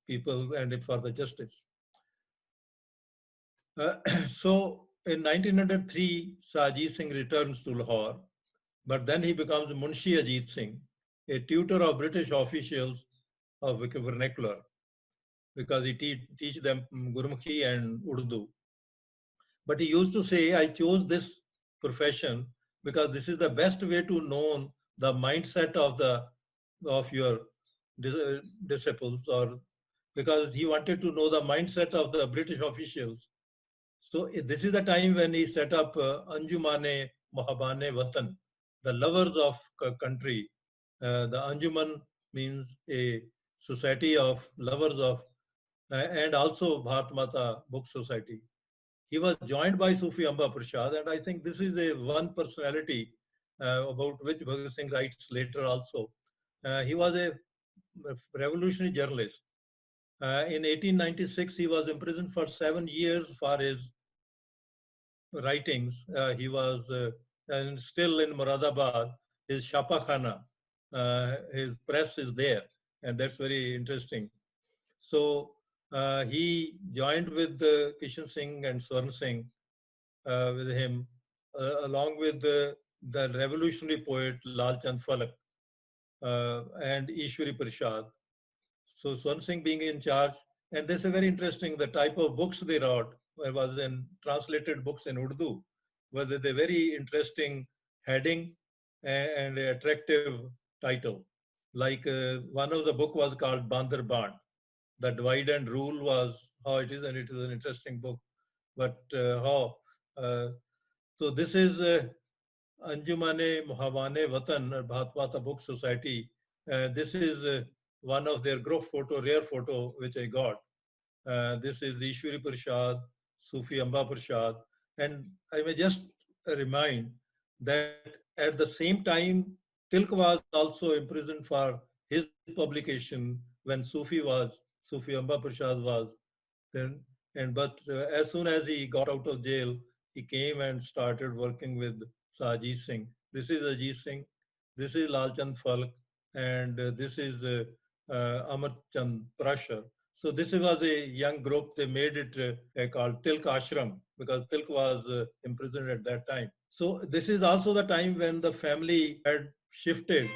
people and for the justice. So in 1903, Sajit Singh returns to Lahore, but then he becomes Munshi Ajit Singh, a tutor of British officials of vernacular, because he teach them Gurmukhi and Urdu. But he used to say, I chose this profession because this is the best way to know the mindset of your disciples, or because he wanted to know the mindset of the British officials. So this is the time when he set up Anjumane Mohabane Watan, the lovers of country. The Anjuman means a society of lovers of, and also Bharat Mata Book Society. He was joined by Sufi Amba Prasad, and I think this is a one personality about which Bhagat Singh writes later also. He was a revolutionary journalist. In 1896, he was imprisoned for 7 years for his writings. He was and still in Moradabad, his Shapa Khana, his press is there, and that's very interesting. So he joined with Kishan Singh and Swarn Singh with him, along with the revolutionary poet Lal Chand Falak and Ishwari Prasad. So Swan Singh being in charge, and this is very interesting. The type of books they wrote was in translated books in Urdu, were the very interesting heading and attractive title. Like one of the book was called Bandar Band. The divide and rule was how it is, and it is an interesting book. But how so this is Anjumane Mohabane Watan, Bhatwata Book Society. This is one of their group photo, rare photo, which I got. This is Ishwari Prasad, Sufi Amba Prasad. And I may just remind that at the same time, Tilk was also imprisoned for his publication when Sufi Amba Prasad was then. And but as soon as he got out of jail, he came and started working with Sajit Singh. This is Ajit Singh, this is Lal Chand Falk, and this is Amar Chand Prashar. So this was a young group. They made it called Tilk Ashram because Tilk was imprisoned at that time. So this is also the time when the family had shifted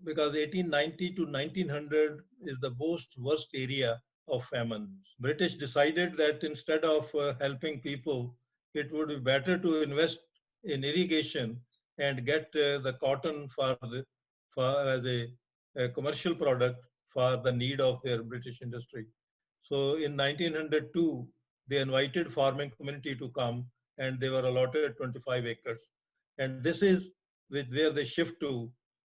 because 1890 to 1900 is the most worst area of famines. British decided that instead of helping people, it would be better to invest in irrigation and get the cotton as a commercial product for the need of their British industry. So in 1902, they invited farming community to come and they were allotted 25 acres. And this is where they shift to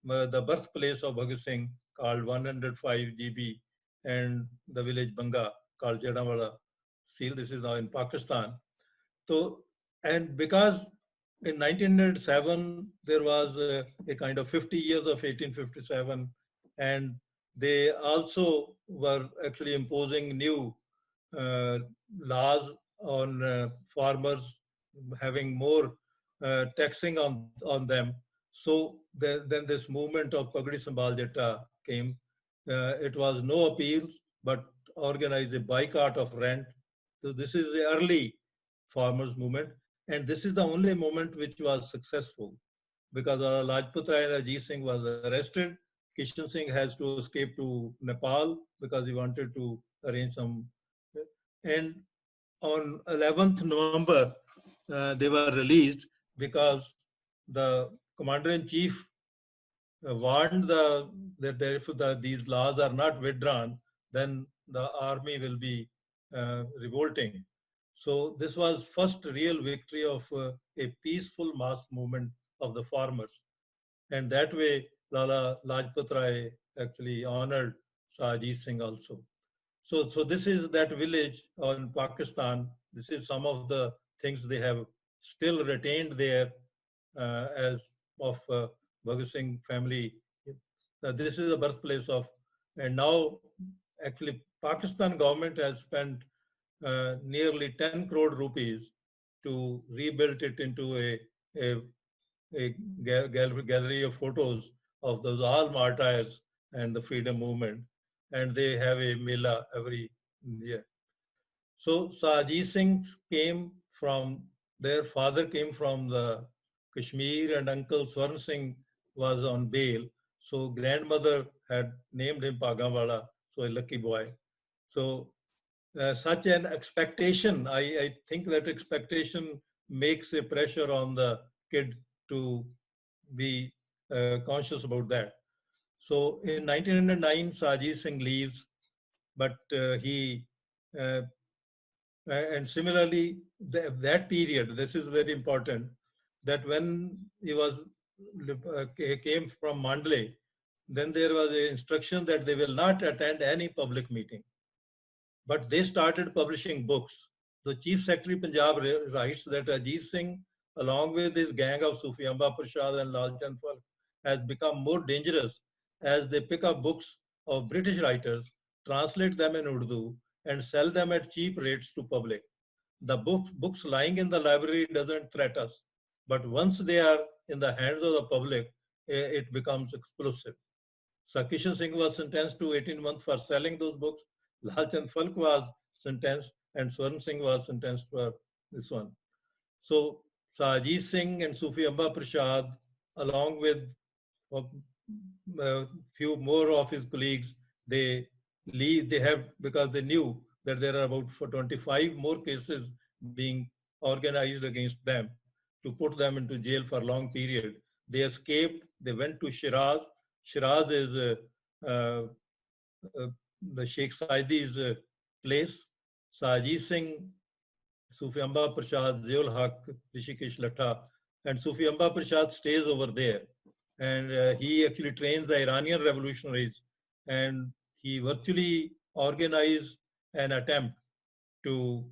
the birthplace of Bhagat Singh called 105 GB and the village Banga called Jadawala Seal. This is now in Pakistan. So, and because in 1907 there was a kind of 50 years of 1857, and they also were actually imposing new laws on farmers, having more taxing on them. So then this movement of Pagdi Sambhal Jatta came. It was no appeals, but organized a boycott of rent. So this is the early farmers movement, and this is the only movement which was successful. because Lajpat Rai and Ajit Singh was arrested. Kishan Singh has to escape to Nepal because he wanted to arrange some. And on 11th November, they were released because the commander-in-chief warned that if these laws are not withdrawn, then the army will be revolting. So this was first real victory of a peaceful mass movement of the farmers. And that way, Lala Lajpat Rai actually honored Sajid Singh also. So this is that village in Pakistan. This is some of the things they have still retained there as of Bhagat Singh family. This is the birthplace of, and now actually Pakistan government has spent nearly 10 crore rupees to rebuild it into a, a gallery of photos of those all martyrs and the freedom movement. And they have a mela every year. So Sajid Singh came from, their father came from the Kashmir and uncle Swarn Singh was on bail. So grandmother had named him Pagawala, so a lucky boy. So such an expectation, I think that expectation makes a pressure on the kid to be conscious about that. So in 1909, Sajid Singh leaves, but he uh, and similarly, that period, this is very important, that when he was came from Mandalay, then there was an instruction that they will not attend any public meeting. But they started publishing books. The Chief Secretary Punjab writes that Ajit Singh, along with his gang of Sufi Amba Prasad and Lal Chand Falk, has become more dangerous as they pick up books of British writers, translate them in Urdu, and sell them at cheap rates to public. The books lying in the library doesn't threat us, but once they are in the hands of the public, it becomes explosive. Kishan Singh was sentenced to 18 months for selling those books. Lal Chand Falk was sentenced, and Swarn Singh was sentenced for this one. So Sajid Singh and Sufi Amba Prasad, along with a few more of his colleagues, they leave. They have, because they knew that there are about 25 more cases being organized against them to put them into jail for a long period. They escaped. They went to Shiraz. Shiraz is uh, uh, the Sheikh Saidi's place. Sajid Singh, Sufi Amba Prasad, Ziaul Haq, Rishikesh Latha, and Sufi Amba Prasad stays over there. And he actually trains the Iranian revolutionaries. And he virtually organized an attempt to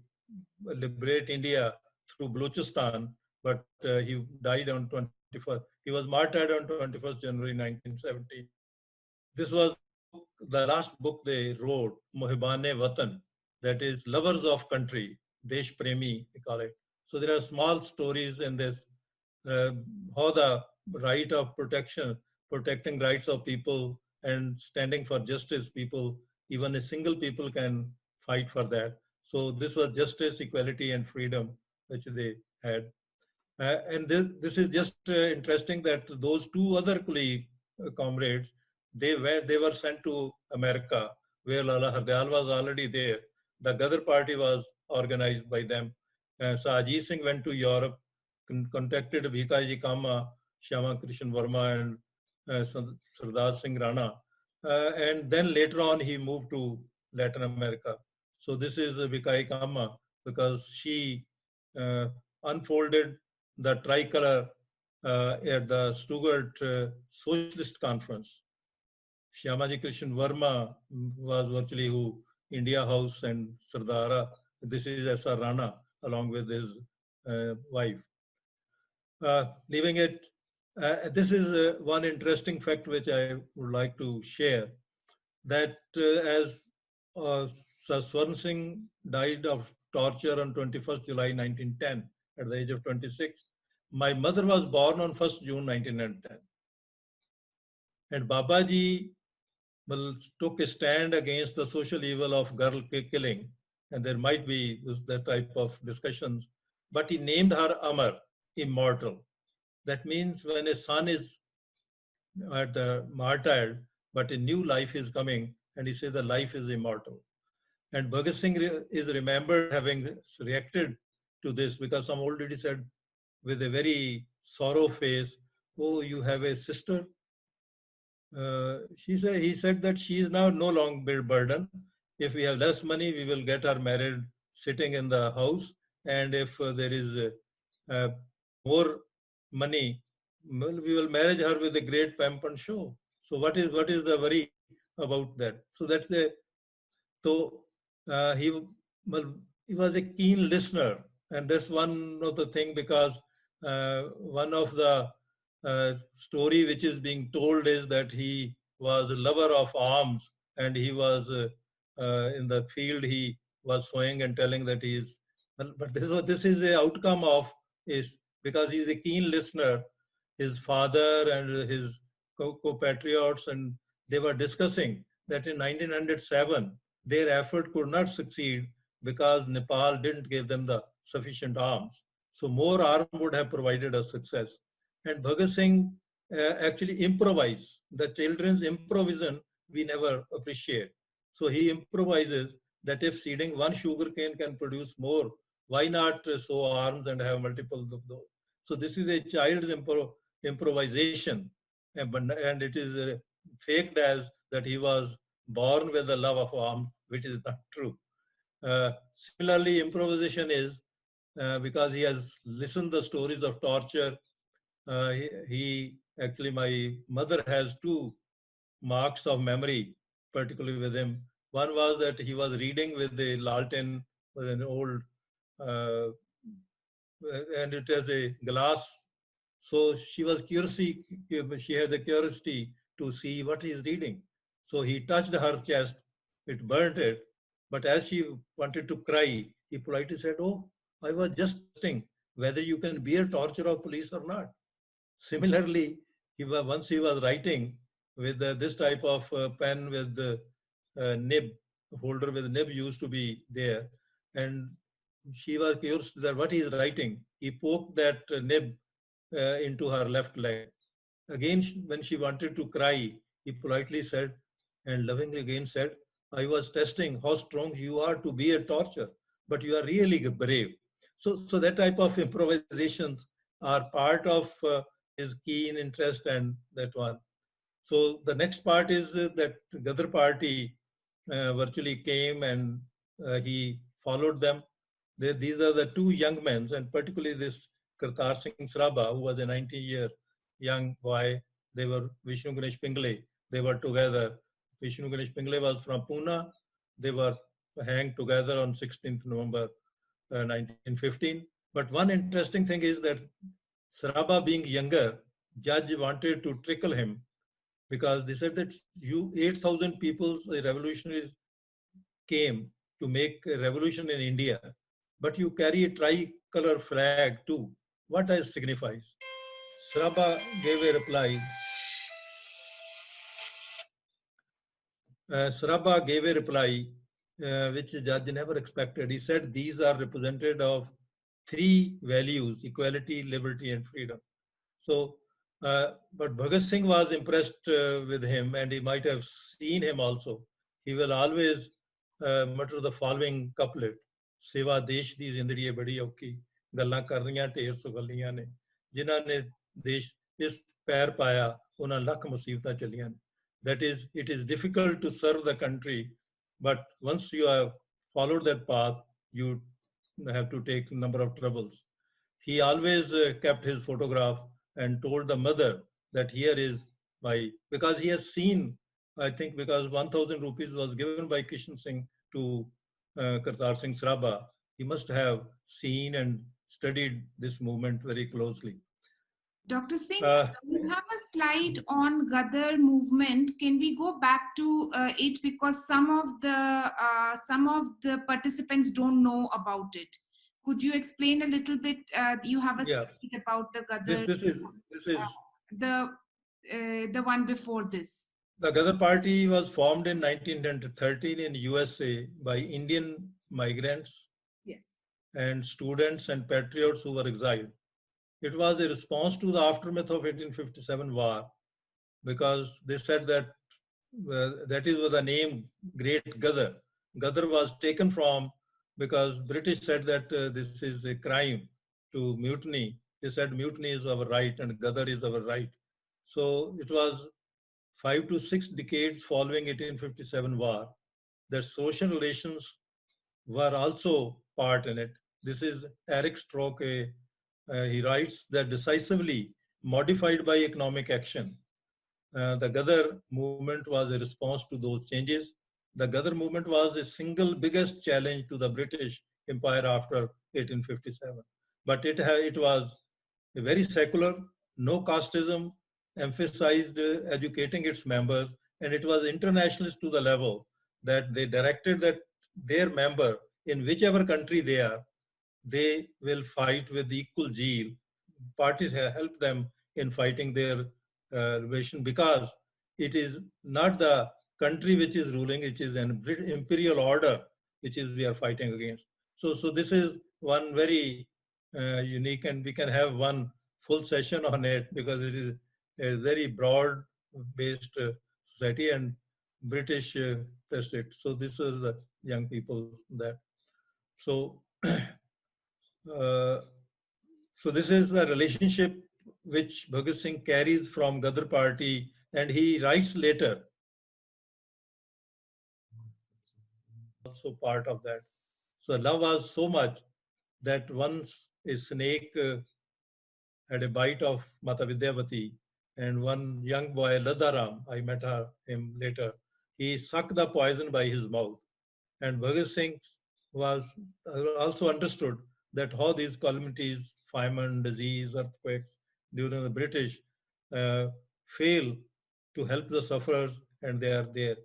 liberate India through Balochistan, but he died on 21st. He was martyred on 21st January 1970. This was the last book they wrote, Mohibane Watan, that is lovers of country, Desh Premi, we call it. So there are small stories in this, how the right of protecting rights of people and standing for justice, people, even a single people can fight for that. So this was justice, equality, and freedom which they had. And this is just interesting that those two other comrades, they were sent to America, where Lala Hardayal was already there. The Ghadar party was organized by them. So Ajit Singh went to Europe, contacted Bhikaji Kama, Shyama Krishan Verma, and Sardar Singh Rana. And then later on, he moved to Latin America. So this is Bhikai Kama, because she unfolded the tricolor at the Stuttgart Socialist Conference. Shyamaji Krishan Verma was virtually who India House and Sardara. This is S.R. Rana along with his wife. Leaving it, this is one interesting fact which I would like to share, that as Swarn Singh died of torture on 21st July 1910 at the age of 26, my mother was born on 1st June 1910. And Babaji took a stand against the social evil of girl killing, and there might be that type of discussions, but he named her Amar, immortal. That means when a son is at the martyred, but a new life is coming, and he says the life is immortal. And Bhagat Singh is remembered having reacted to this because some old lady said with a very sorrow face, "Oh, you have a sister?" He said that she is now no longer burden. If we have less money, we will get her married sitting in the house. And if there is uh, more money, well, we will marry her with a great pomp and show. So what is the worry about that? So that's the so well, he was a keen listener, and that's one of the thing because one of the story which is being told is that he was a lover of arms, and he was in the field. He was showing and telling that he is. But this is the outcome of is because he's a keen listener. His father and his compatriots, and they were discussing that in 1907 their effort could not succeed because Nepal didn't give them the sufficient arms. So more arm would have provided us success. And Bhagat Singh actually improvised. The children's improvisation we never appreciate. So he improvises that if seeding one sugar cane can produce more, why not sow arms and have multiples of those? So this is a child's improvisation, and it is faked as that he was born with the love of arms, which is not true. Similarly, improvisation is because he has listened the stories of torture. He actually, my mother has two marks of memory, particularly with him. One was that he was reading with the Lalten, with an old, uh, and it has a glass. So she was curiosity, she had the curiosity to see what he is reading. So he touched her chest, it burnt it. But as she wanted to cry, he politely said, "Oh, I was just testing whether you can bear torture of police or not." Similarly, once he was writing with this type of pen with the nib, holder with nib used to be there. And she was curious that what he is writing. He poked that nib into her left leg. Again, when she wanted to cry, he politely said and lovingly again said, "I was testing how strong you are to bear torture, but you are really brave." So that type of improvisations are part of his keen interest and that one. So the next part is that Gadar party virtually came and he followed them. These are the two young men, and particularly this Kartar Singh Sraba, who was a 19-year young boy. They were Vishnu Ganesh Pingle. They were together. Vishnu Ganesh Pingle was from Pune. They were hanged together on 16th November 1915. But one interesting thing is that Sraba being younger, judge wanted to trickle him because they said that you 8,000 people, the revolutionaries came to make a revolution in India, but you carry a tricolor flag too. What does it signifies? Sraba gave a reply. Sraba gave a reply which the judge never expected. He said these are represented of three values: equality, liberty, and freedom. So, but Bhagat Singh was impressed with him, and he might have seen him also. He will always mutter the following couplet: "Seva desh di zindagi badi auki, ਗੱਲਾਂ ਕਰਨੀਆਂ ਢੇਰ ਸੁਗਲੀਆਂ ਨੇ, ਜਿਨ੍ਹਾਂ ਨੇ ਦੇਸ਼ ਇਸ ਪੈਰ ਪਾਇਆ, ਉਹਨਾਂ ਲੱਖ ਮੁਸੀਬਤਾਂ ਚੱਲੀਆਂ ਨੇ." That is, it is difficult to serve the country, but once you have followed that path, you have to take a number of troubles. He always kept his photograph and told the mother that here is my, because he has seen, I think because 1,000 rupees was given by Kishan Singh to Kartar Singh Sraba, he must have seen and studied this movement very closely. Dr. Singh, you have a slide on Gadar movement. Can we go back to it, because some of the participants don't know about it? Could you explain a little bit? You have a slide about the Gadar. This is the one before this. The Gadar Party was formed in 1913 in USA by Indian migrants, yes, and students and patriots who were exiled. It was a response to the aftermath of 1857 war, because they said that that is where the name Great Ghadar. Ghadar was taken from because British said that this is a crime to mutiny. They said mutiny is our right and Ghadar is our right. So it was 5 to 6 decades following 1857 war that social relations were also part in it. This is Eric Stroke. He writes that decisively modified by economic action. The Ghadar movement was a response to those changes. The Ghadar movement was the single biggest challenge to the British Empire after 1857. But it was very secular, no casteism, emphasized educating its members, and it was internationalist to the level that they directed that their member, in whichever country they are, they will fight with equal zeal. Parties have helped them in fighting their relation, because it is not the country which is ruling, it is an imperial order which is we are fighting against. So this is one very unique, and we can have one full session on it because it is a very broad based society, and British test it. So this is the young people that. So uh, so this is the relationship which Bhagat Singh carries from Ghadar party, and he writes later also part of that. So love was so much that once a snake had a bite of Mata Vidyavati, and one young boy, Ladaram, I met him later, he sucked the poison by his mouth. And Bhagat Singh was also understood that how these calamities, famine, disease, earthquakes during the British uh, fail to help the sufferers, and they are there.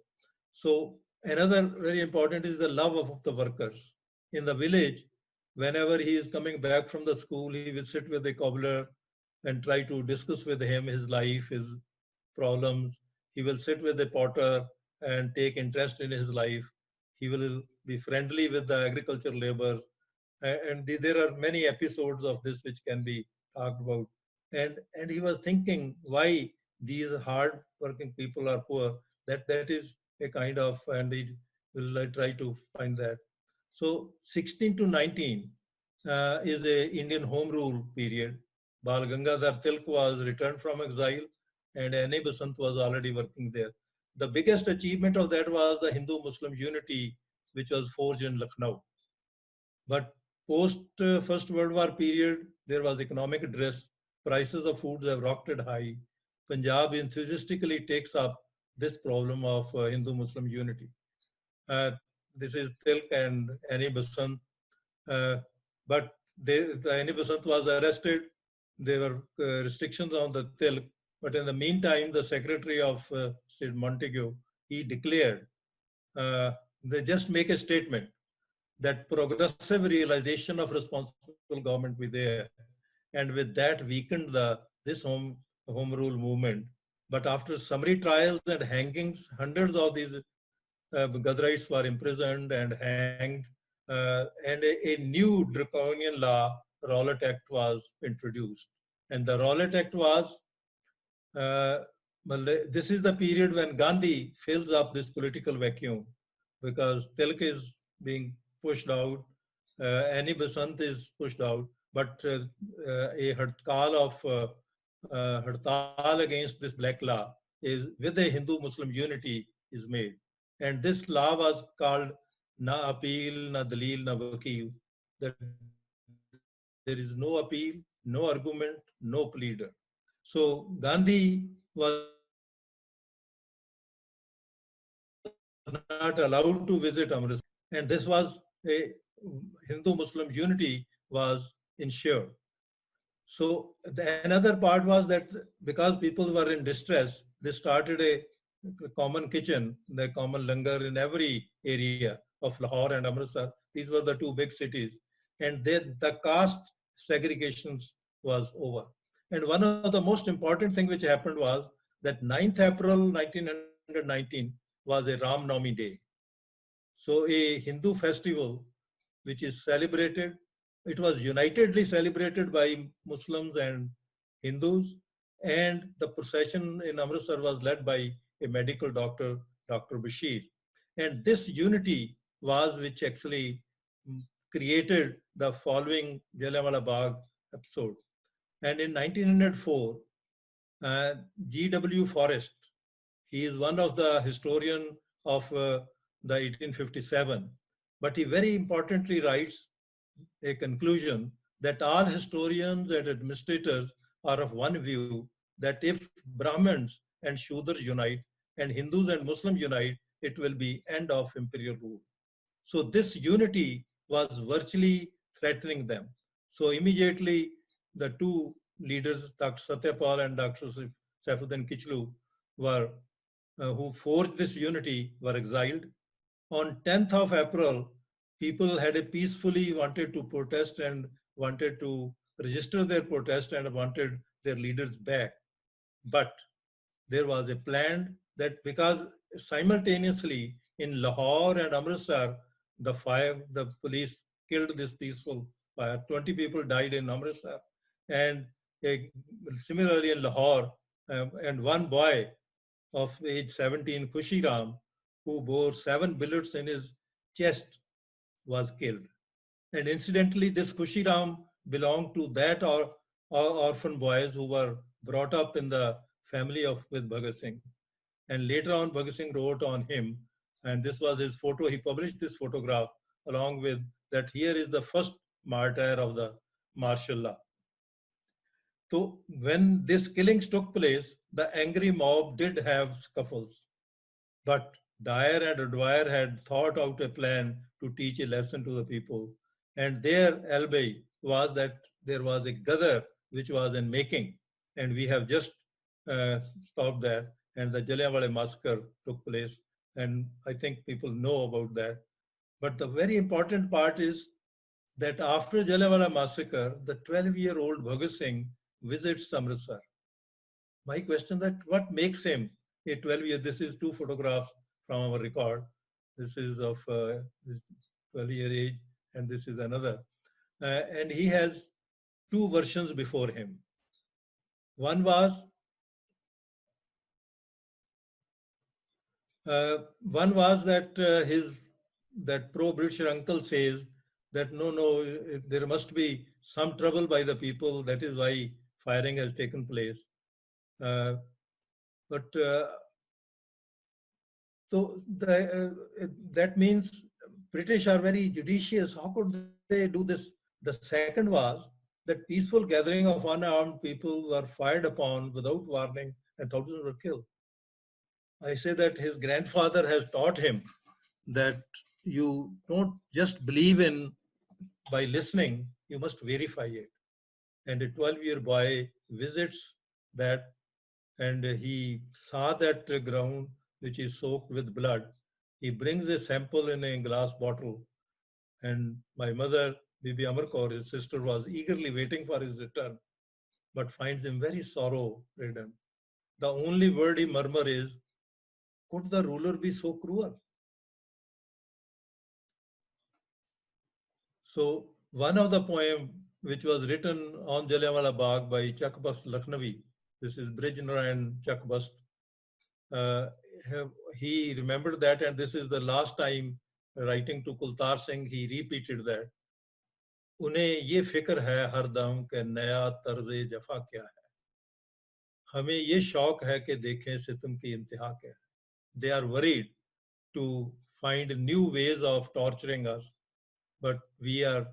So another very important is the love of the workers. In the village, whenever he is coming back from the school, he will sit with the cobbler and try to discuss with him his life, his problems. He will sit with the potter and take interest in his life. He will be friendly with the agricultural labor. And there are many episodes of this which can be talked about. And he was thinking why these hard working people are poor. That is a kind of, and he will try to find that. So 16 to 19 is a Indian home rule period. Bal Gangadhar Tilak was returned from exile, and Annie Besant was already working there. The biggest achievement of that was the Hindu-Muslim unity, which was forged in Lucknow. But post First World War period, there was economic stress. Prices of foods have rocketed high. Punjab enthusiastically takes up this problem of Hindu-Muslim unity. Uh, this is Tilak and Annie Besant. Uh, but Annie Besant was arrested. There were restrictions on the Tilak. But in the meantime, the Secretary of State Montagu, he declared, uh, they just make a statement that progressive realization of responsible government be there, and with that weakened this home rule movement. But after summary trials and hangings, hundreds of these Gadarites were imprisoned and hanged, and a new draconian law, Rowlatt Act, was introduced. And the Rowlatt Act was uh, this is the period when Gandhi fills up this political vacuum, because Tilak is being pushed out, Annie Besant is pushed out, but a hartal against this black law is with a Hindu-Muslim unity is made. And this law was called Na Appeal, Na Dalil, Na Vakil, that there is no appeal, no argument, no pleader. So Gandhi was not allowed to visit Amritsar, and this was a Hindu-Muslim unity was ensured. So another part was that because people were in distress, they started a common kitchen, the common langar in every area of Lahore and Amritsar. These were the two big cities, and then the caste segregations was over. And one of the most important thing which happened was that 9th April 1919 was a Ram Navami Day. So a Hindu festival which is celebrated it was unitedly celebrated by Muslims and Hindus. And the procession in Amritsar was led by a medical doctor, Dr. Bashir. And this unity was which actually created the following Jallianwala Bagh episode. And in 1904, G.W. Forrest, he is one of the historian of the 1857, but he very importantly writes a conclusion that all historians and administrators are of one view that if Brahmins and Shudras unite and Hindus and Muslims unite, it will be end of imperial rule. So this unity was virtually threatening them. So immediately the two leaders, Dr. Satyapal and Dr. Saifuddin Kichlu, were who forged this unity, were exiled. On 10th of April, people had a peacefully wanted to protest and wanted to register their protest and wanted their leaders back. But there was a plan that because simultaneously in Lahore and Amritsar, the police killed this peaceful fire. 20 people died in Amritsar. And similarly in Lahore, and one boy of age 17, Kushiram, who bore 7 bullets in his chest, was killed. And incidentally, this Kushiram belonged to that orphan boys who were brought up in the family of with Bhagat Singh. And later on, Bhagat Singh wrote on him, and this was his photo. He published this photograph along with that. Here is the first martyr of the martial law. So when these killings took place, the angry mob did have scuffles, but Dyer and Dwyer had thought out a plan to teach a lesson to the people. And their alibi was that there was a gather which was in making, and we have just stopped there, and the Jallianwala massacre took place. And I think people know about that. But the very important part is that after Jallianwala massacre, the 12-year-old Bhagat Singh visits Amritsar. My question that what makes him a 12-year, this is two photographs from our record. This is of this 12-year age, and this is another. And he has two versions before him. One was that that pro-British uncle says that no, there must be some trouble by the people. That is why firing has taken place. But so that means British are very judicious. How could they do this? The second was that peaceful gathering of unarmed people were fired upon without warning and thousands were killed. I say that his grandfather has taught him that you don't just believe in by listening, you must verify it. And a 12-year boy visits that and he saw that ground which is soaked with blood. He brings a sample in a glass bottle. And my mother, Bibi Amar Kaur, his sister, was eagerly waiting for his return, but finds him very sorrow-ridden. The only word he murmurs is, could the ruler be so cruel? So one of the poem which was written on Jallianwala Bagh by Chakbast Lakhnavi, this is Brij Narayan Chakbast, he remembered that, and this is the last time writing to Kultar Singh, he repeated that. उन्हें ये फिक्र है हरदम कि नया तर्ज़े जफा क्या है, हमें ये शौक है कि देखें सितम की इंतहा क्या है. They are worried to find new ways of torturing us, but we have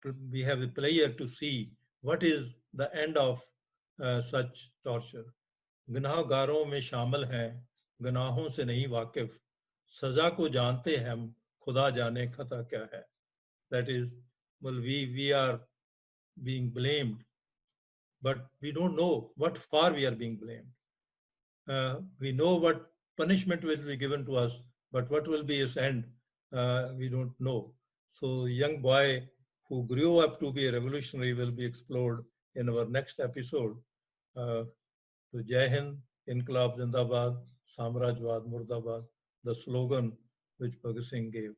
a pleasure to see what is the end of such torture. गुनाहगारों में शामिल हैं, गुनाहों से नहीं वाकिफ, सजा को जानते हैं हम, खुदा जाने खता क्या है. That is, well, we are being blamed, but we don't know what for we are being blamed. We know what punishment will be given to us, but what will be its end, we don't know. So young boy who grew up to be a revolutionary will be explored in our next episode. So Jai Hind, Inqilab Zindabad, Samrajwad Murdabad, the slogan which Bhagat Singh gave.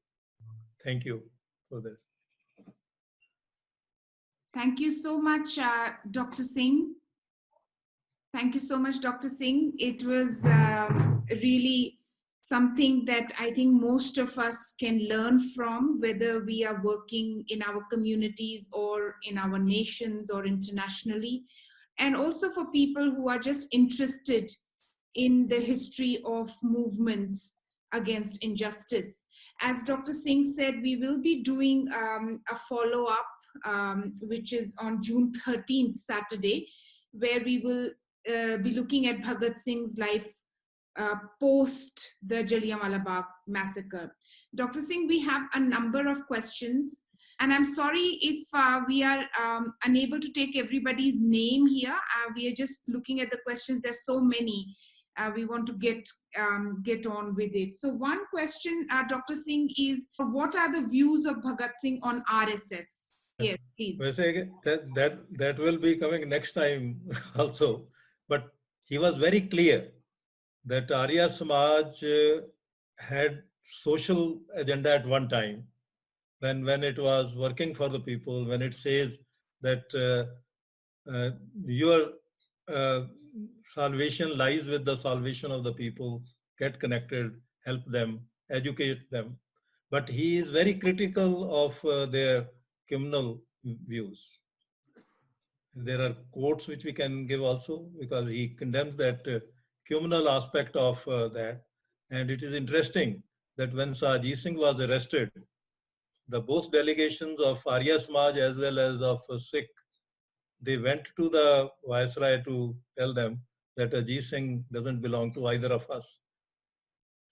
Thank you for this. Thank you so much, Dr. Singh. Thank you so much, Dr. Singh. It was really something that I think most of us can learn from, whether we are working in our communities or in our nations or internationally. And also for people who are just interested in the history of movements against injustice. As Dr. Singh said, we will be doing a follow-up, which is on June 13th, Saturday, where we will be looking at Bhagat Singh's life post the Jallianwala Bagh massacre. Dr. Singh, we have a number of questions, and I'm sorry if we are unable to take everybody's name here. We are just looking at the questions. There's so many. We want to get on with it. So one question, Dr. Singh, is what are the views of Bhagat Singh on RSS? Yes, please. That will be coming next time also. But he was very clear that Arya Samaj had social agenda at one time when it was working for the people, when it says that your salvation lies with the salvation of the people, get connected, help them, educate them. But he is very critical of their communal views. There are quotes which we can give also, because he condemns that communal aspect of that. And it is interesting that when Sajid Singh was arrested, the both delegations of Arya Samaj as well as of Sikh, they went to the Viceroy to tell them that Ajit Singh doesn't belong to either of us.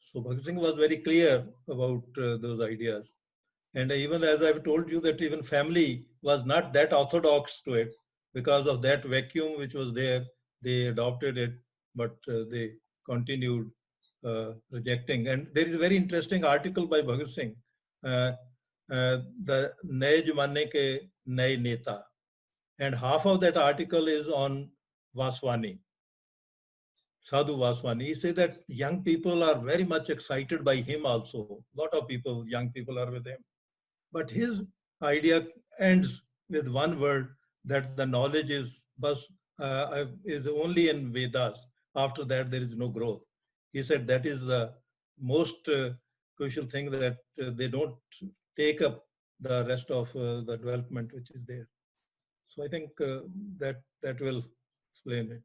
So Bhagat Singh was very clear about those ideas. And even as I've told you that even family was not that orthodox to it, because of that vacuum which was there, they adopted it, but they continued rejecting. And there is a very interesting article by Bhagat Singh, the Naye Zamane ke Naye Neta. And half of that article is on Vaswani, Sadhu Vaswani. He said that young people are very much excited by him also. A lot of people, young people are with him. But his idea ends with one word, that the knowledge is only in Vedas. After that, there is no growth. He said that is the most crucial thing, that they don't take up the rest of the development which is there. So I think that will explain it.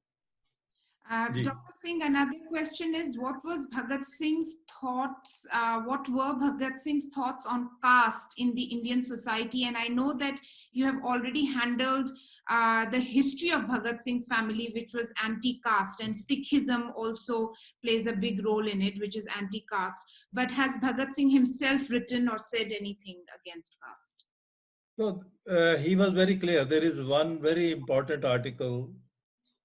Dr. Singh, another question is, what was Bhagat Singh's thoughts? What were Bhagat Singh's thoughts on caste in the Indian society? And I know that you have already handled the history of Bhagat Singh's family, which was anti-caste, and Sikhism also plays a big role in it, which is anti-caste. But has Bhagat Singh himself written or said anything against caste? No, he was very clear. There is one very important article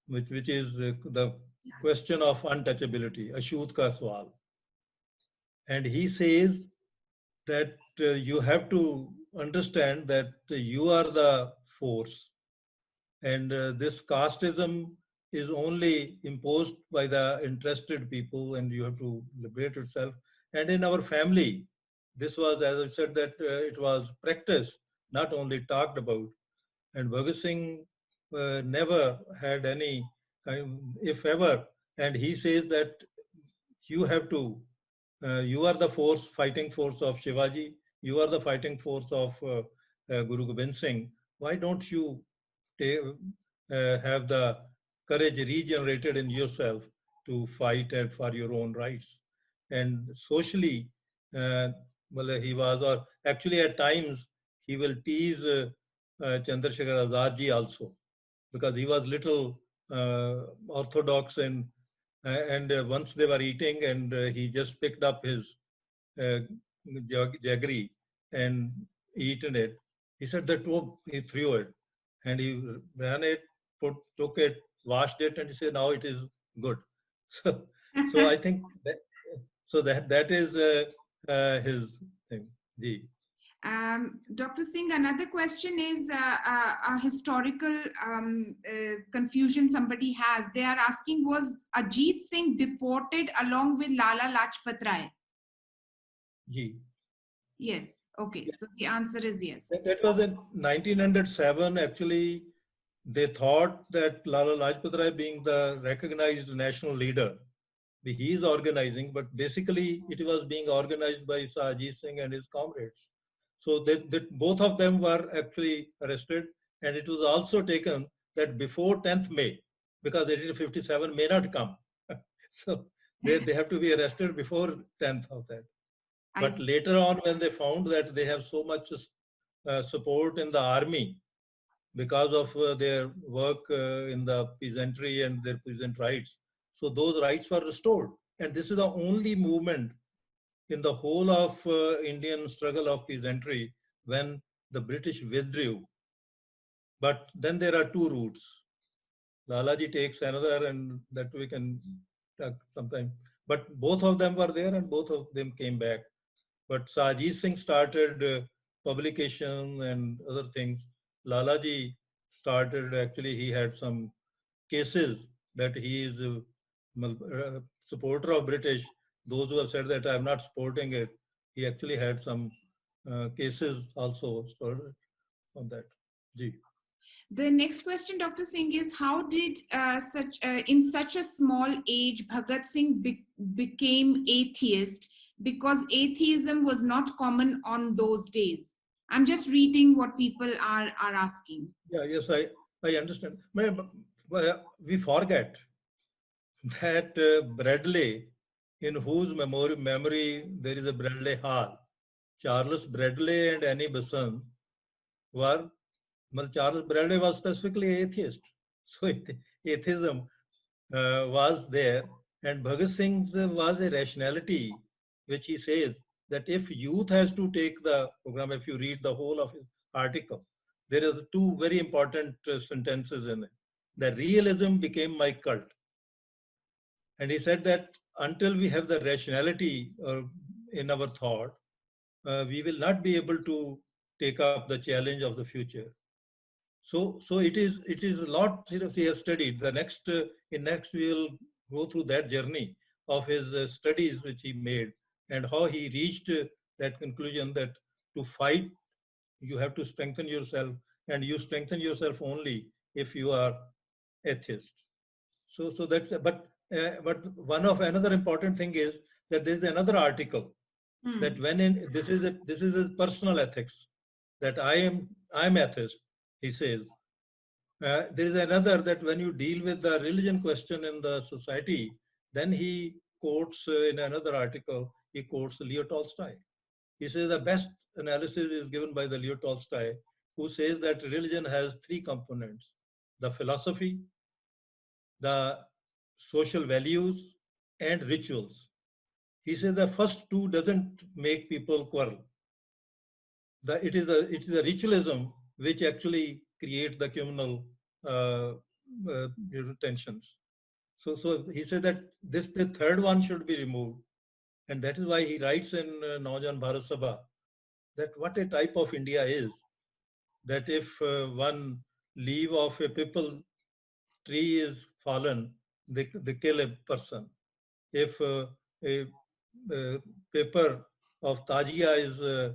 which is the question of untouchability, Ashut ka Swal. And he says that you have to understand that you are the force. And this casteism is only imposed by the interested people, and you have to liberate yourself. And in our family, this was, as I said, that it was practiced, not only talked about. And Bhagat Singh never had any kind, if ever. And he says that you have to, you are the force, fighting force of Shivaji. You are the fighting force of Guru Gobind Singh. Why don't you have the courage regenerated in yourself to fight for your own rights? And socially, well, he was, or actually at times, he will tease Chandrasekhar Azad ji also, because he was little orthodox, and once they were eating, and he just picked up his jaggery and eaten it. He said that he threw it, and he ran it, took it, washed it, and he said, now it is good. So I think that is his thing. Ji. Dr. Singh, another question is a historical confusion somebody has. They are asking, was Ajit Singh deported along with Lala Lajpat Rai? Ji. Yes. Okay. So the answer is yes. That was in 1907. Actually, they thought that Lala Lajpat Rai, being the recognized national leader, he is organizing, but basically it was being organized by Sajid Singh and his comrades. So that both of them were actually arrested, and it was also taken that before 10th May, because 1857 may not come. So they have to be arrested before 10th of that. I But see. later on, when they found that they have so much support in the army because of their work in the peasantry and their peasant rights, so those rights were restored. And this is the only movement in the whole of Indian struggle of peasantry when the British withdrew. But then there are two routes. Lalaji takes another, and that we can talk sometime. But both of them were there, and both of them came back. But Sajid Singh started publication and other things. Lalaji started, actually, he had some cases that he is a supporter of British. Those who have said that I'm not supporting it, he actually had some cases also started on that. Ji. The next question, Dr. Singh, is how did in such a small age Bhagat Singh became atheist, because atheism was not common on those days? I'm just reading what people are asking. Yeah, yes, I understand. We forget that Bradley, in whose memory there is a Bradley Hall, Charles Bradley and Annie Besant were, well, Charles Bradley was specifically atheist. So atheism was there, and Bhagat Singh's was a rationality, which he says that if youth has to take the program, if you read the whole of his article, there is two very important sentences in it. The realism became my cult. And he said that until we have the rationality in our thought, we will not be able to take up the challenge of the future. So it is a lot he has studied. The next in next we will go through that journey of his studies which he made and how he reached that conclusion that to fight you have to strengthen yourself, and you strengthen yourself only if you are atheist. So that's but one of another important thing is that there is another article that when in this is his personal ethics, that I'm atheist, he says. There is another that when you deal with the religion question in the society, then he quotes in another article, he quotes Leo Tolstoy. He says the best analysis is given by the Leo Tolstoy, who says that religion has three components: the philosophy, the social values, and rituals. He says the first two doesn't make people quarrel. It is a ritualism which actually create the communal uh, tensions. So he said that the third one should be removed, and that is why he writes in Naujan Bharat Sabha that what a type of India is, that if one leaf of a pipal tree is fallen, they kill a person. If a paper of Tajia is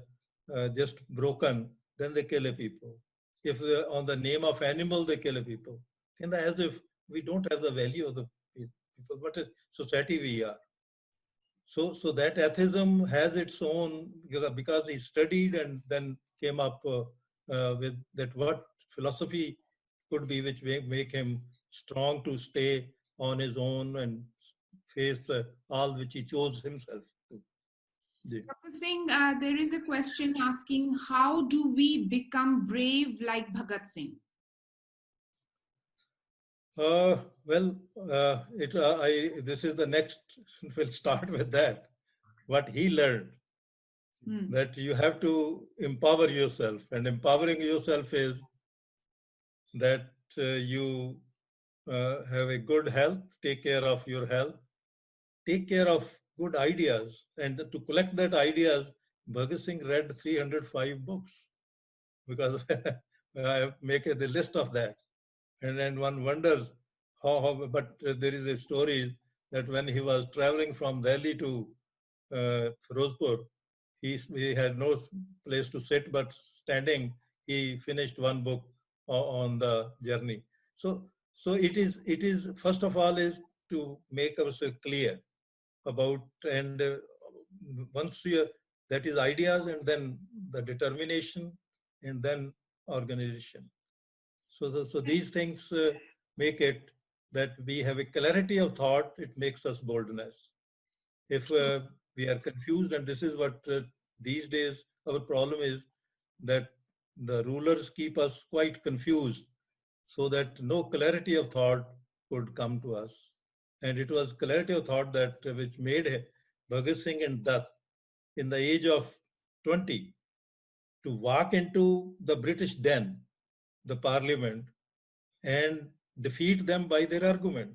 just broken, then they kill a people. If on the name of animal they kill a people, and as if we don't have the value of the people. What is society we are? So that atheism has its own, because he studied and then came up with that what philosophy could be, which make him strong to stay on his own and face all which he chose himself to. Yeah. Dr. Singh, there is a question asking, how do we become brave like Bhagat Singh? Well, this is the next, we'll start with that. What he learned, that you have to empower yourself, and empowering yourself is that you have a good health, take care of your health, take care of good ideas, and to collect that ideas, Bhagat Singh read 305 books, because I make the list of that. And then one wonders but there is a story that when he was traveling from Delhi to Firozpur, he had no place to sit, but standing, he finished one book on the journey. So it is first of all is to make ourselves clear about, and once we are, that is ideas, and then the determination, and then organization. So these things make it that we have a clarity of thought. It makes us boldness. If we are confused, and this is what these days our problem is, that the rulers keep us quite confused, so that no clarity of thought could come to us. And it was clarity of thought that which made Bhagat Singh and Dutt, in the age of 20, to walk into the British den, the parliament, and defeat them by their argument.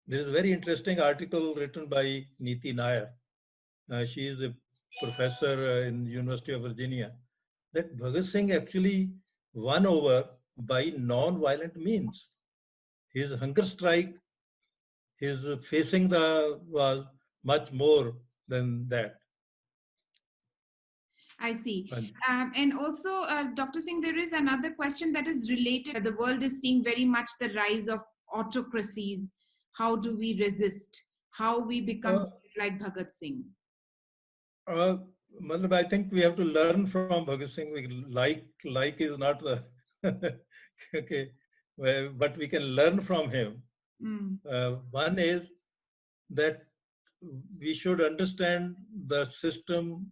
There is a very interesting article written by Neeti Nair. She is a professor in University of Virginia, that Bhagat Singh actually won over by non-violent means. His hunger strike, his facing the was much more than that. I see. And And also, Dr. Singh, there is another question that is related. The world is seeing very much the rise of autocracies. How do we resist? How we become like Bhagat Singh? Matlab, I think we have to learn from Bhagat Singh. Like is not the okay, but we can learn from him. One is that we should understand the system,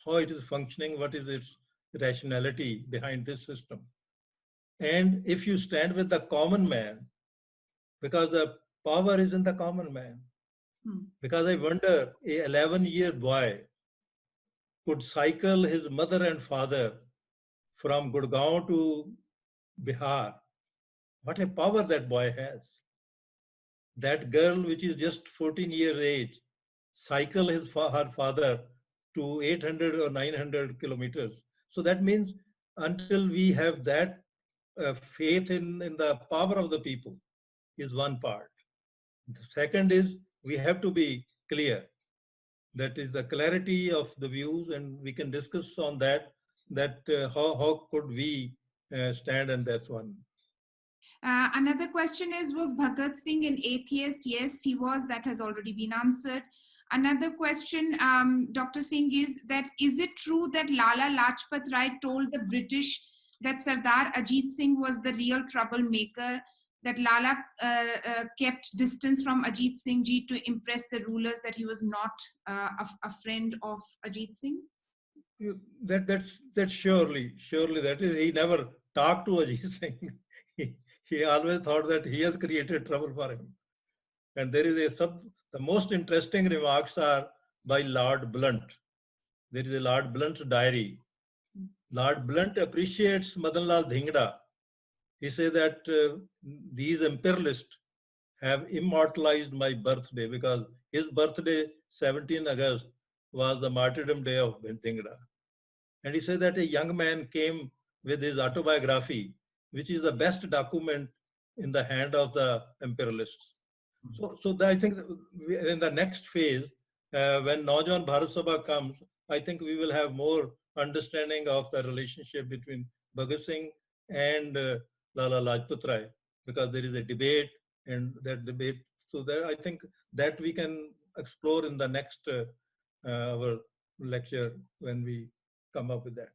how it is functioning, what is its rationality behind this system. And if you stand with the common man, because the power is in the common man. Because I wonder, a 11-year boy could cycle his mother and father from Gurgaon to Bihar. What a power that boy has. That girl, which is just 14 years age, cycle her father to 800 or 900 kilometers. So that means until we have that faith in the power of the people is one part. The second is we have to be clear. That is the clarity of the views, and we can discuss on that, how could we stand, and that's one. Another question is, was Bhagat Singh an atheist? Yes, he was. That has already been answered. Another question, Dr. Singh, is it true that Lala Lajpat Rai told the British that Sardar Ajit Singh was the real troublemaker, that Lala kept distance from Ajit Singh Ji to impress the rulers, that he was not a friend of Ajit Singh? That's surely that is, he never talked to Ajit Singh. He always thought that he has created trouble for him. And there is the most interesting remarks are by Lord Blunt. There is a Lord Blunt diary. Lord Blunt appreciates Madan Lal Dhingra. He said that these imperialists have immortalized my birthday, because his birthday, 17 August, was the martyrdom day of Dhingra. And he said that a young man came with his autobiography, which is the best document in the hand of the imperialists. So I think in the next phase, when Naujawan Bharat Sabha comes, I think we will have more understanding of the relationship between Bhagat Singh and Lala Lajpat Rai, because there is a debate, and that debate, so that I think that we can explore in the next our lecture when we come up with that.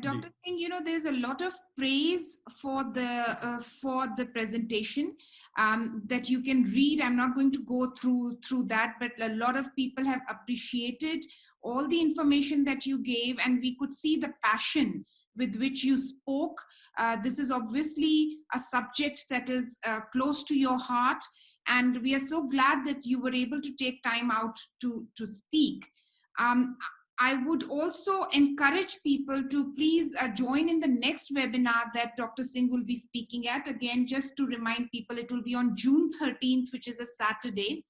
Dr. Singh, there's a lot of praise for the presentation that you can read. I'm not going to go through that, but a lot of people have appreciated all the information that you gave, and we could see the passion with which you spoke. This is obviously a subject that is close to your heart, and we are so glad that you were able to take time out to speak. I would also encourage people to please join in the next webinar that Dr. Singh will be speaking at. Again, just to remind people, it will be on June 13th, which is a Saturday.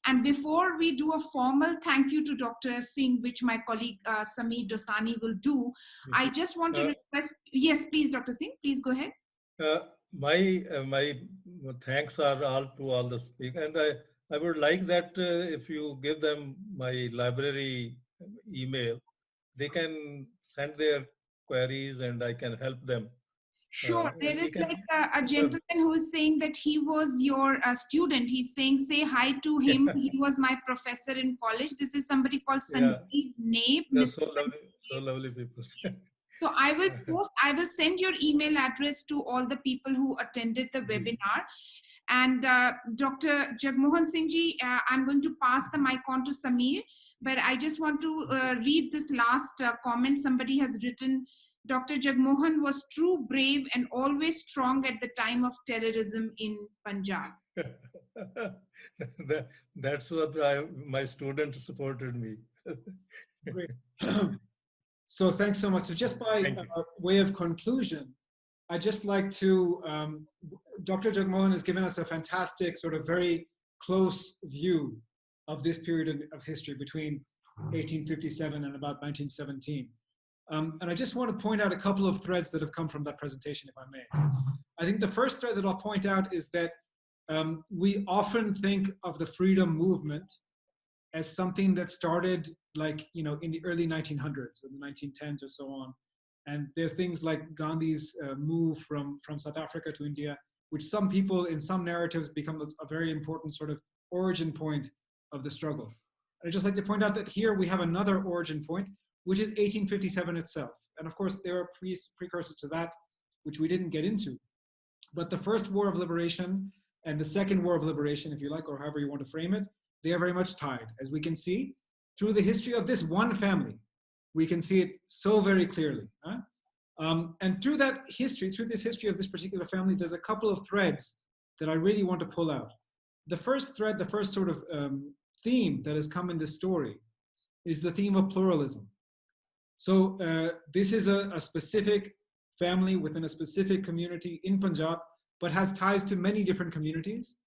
And before we do a formal thank you to Dr. Singh, which my colleague Sameer Dosani will do, I just want to request, yes, please, Dr. Singh, please go ahead. My thanks are all to all the speakers, and I would like that if you give them my library email, they can send their queries and I can help them. Sure. There And is we can, like a gentleman who is saying that he was your student. He's saying, say hi to him. He was my professor in college. This is somebody called yeah, Sandeep Naib. they're Mr. so lovely people. So I will send your email address to all the people who attended the webinar. And Dr. Jagmohan Singh ji, I'm going to pass the mic on to Samir, but I just want to read this last comment. Somebody has written, Dr. Jagmohan was true, brave, and always strong at the time of terrorism in Punjab. That's what my students supported me. Great. So thanks so much. So just by way of conclusion, I'd just like to, Dr. Jagmohan has given us a fantastic sort of very close view of this period of history between 1857 and about 1917. And I just want to point out a couple of threads that have come from that presentation, if I may. I think the first thread that I'll point out is that we often think of the freedom movement as something that started like, you know, in the early 1900s or the 1910s or so on. And there are things like Gandhi's move from South Africa to India, which some people in some narratives become a very important sort of origin point of the struggle. I'd just like to point out that here we have another origin point, which is 1857 itself. And of course, there are precursors to that, which we didn't get into. But the first war of liberation and the second war of liberation, if you like, or however you want to frame it, they are very much tied. As we can see, through the history of this one family, we can see it so very clearly. Huh? And through that history, through this history of this particular family, there's a couple of threads that I really want to pull out. The first thread, the first sort of theme that has come in this story is the theme of pluralism. So this is a specific family within a specific community in Punjab, but has ties to many different communities,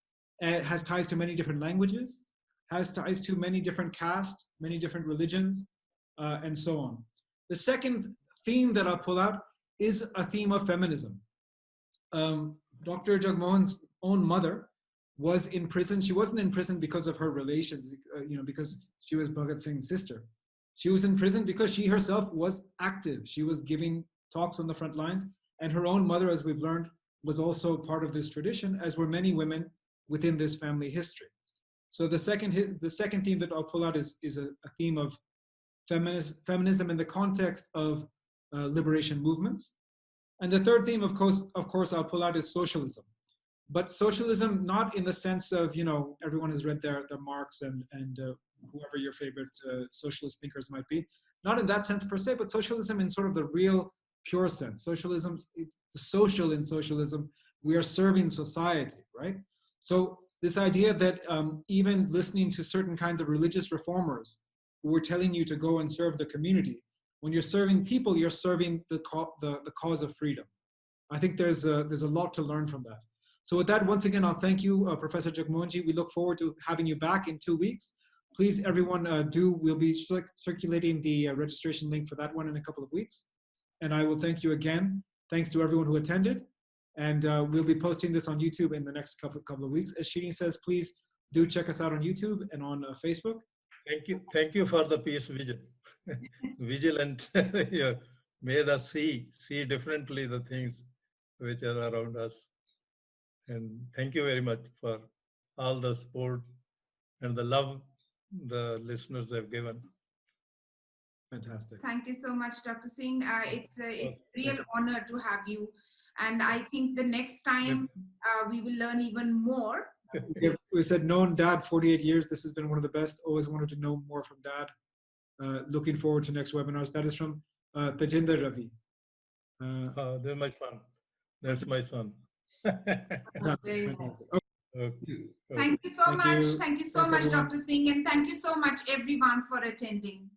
has ties to many different languages, has ties to many different castes, many different religions, and so on. The second theme that I'll pull out is a theme of feminism. Dr. Jagmohan's own mother was in prison. She wasn't in prison because of her relations, because she was Bhagat Singh's sister. She was in prison because she herself was active. She was giving talks on the front lines, and her own mother, as we've learned, was also part of this tradition, as were many women within this family history. So the second theme that I'll pull out is a theme of feminism in the context of liberation movements. And the third theme, of course, I'll pull out is socialism. But socialism, not in the sense of, everyone has read their Marx and whoever your favorite socialist thinkers might be. Not in that sense per se, but socialism in sort of the real pure sense. Socialism, the social in socialism, we are serving society, right? So this idea that even listening to certain kinds of religious reformers who are telling you to go and serve the community, when you're serving people, you're serving the cause of freedom. I think there's a lot to learn from that. So with that, once again, I'll thank you, Professor Jagmohanji. We look forward to having you back in 2 weeks. Please, everyone, we'll be circulating the registration link for that one in a couple of weeks. And I will thank you again. Thanks to everyone who attended. And we'll be posting this on YouTube in the next couple of weeks. As Shirin says, please do check us out on YouTube and on Facebook. Thank you for the peace vision. Vigilant, you made us see differently the things which are around us. And thank you very much for all the support and the love the listeners have given. Fantastic. Thank you so much, Dr. Singh. It's a real honor to have you. And I think the next time we will learn even more. We said known Dad 48 years. This has been one of the best. Always wanted to know more from Dad. Looking forward to next webinars. That is from Tajinder Ravi. They're my son. That's my son. Fantastic. Okay. Thank you so much. Thank you so much, everyone. Dr. Singh. And thank you so much, everyone, for attending.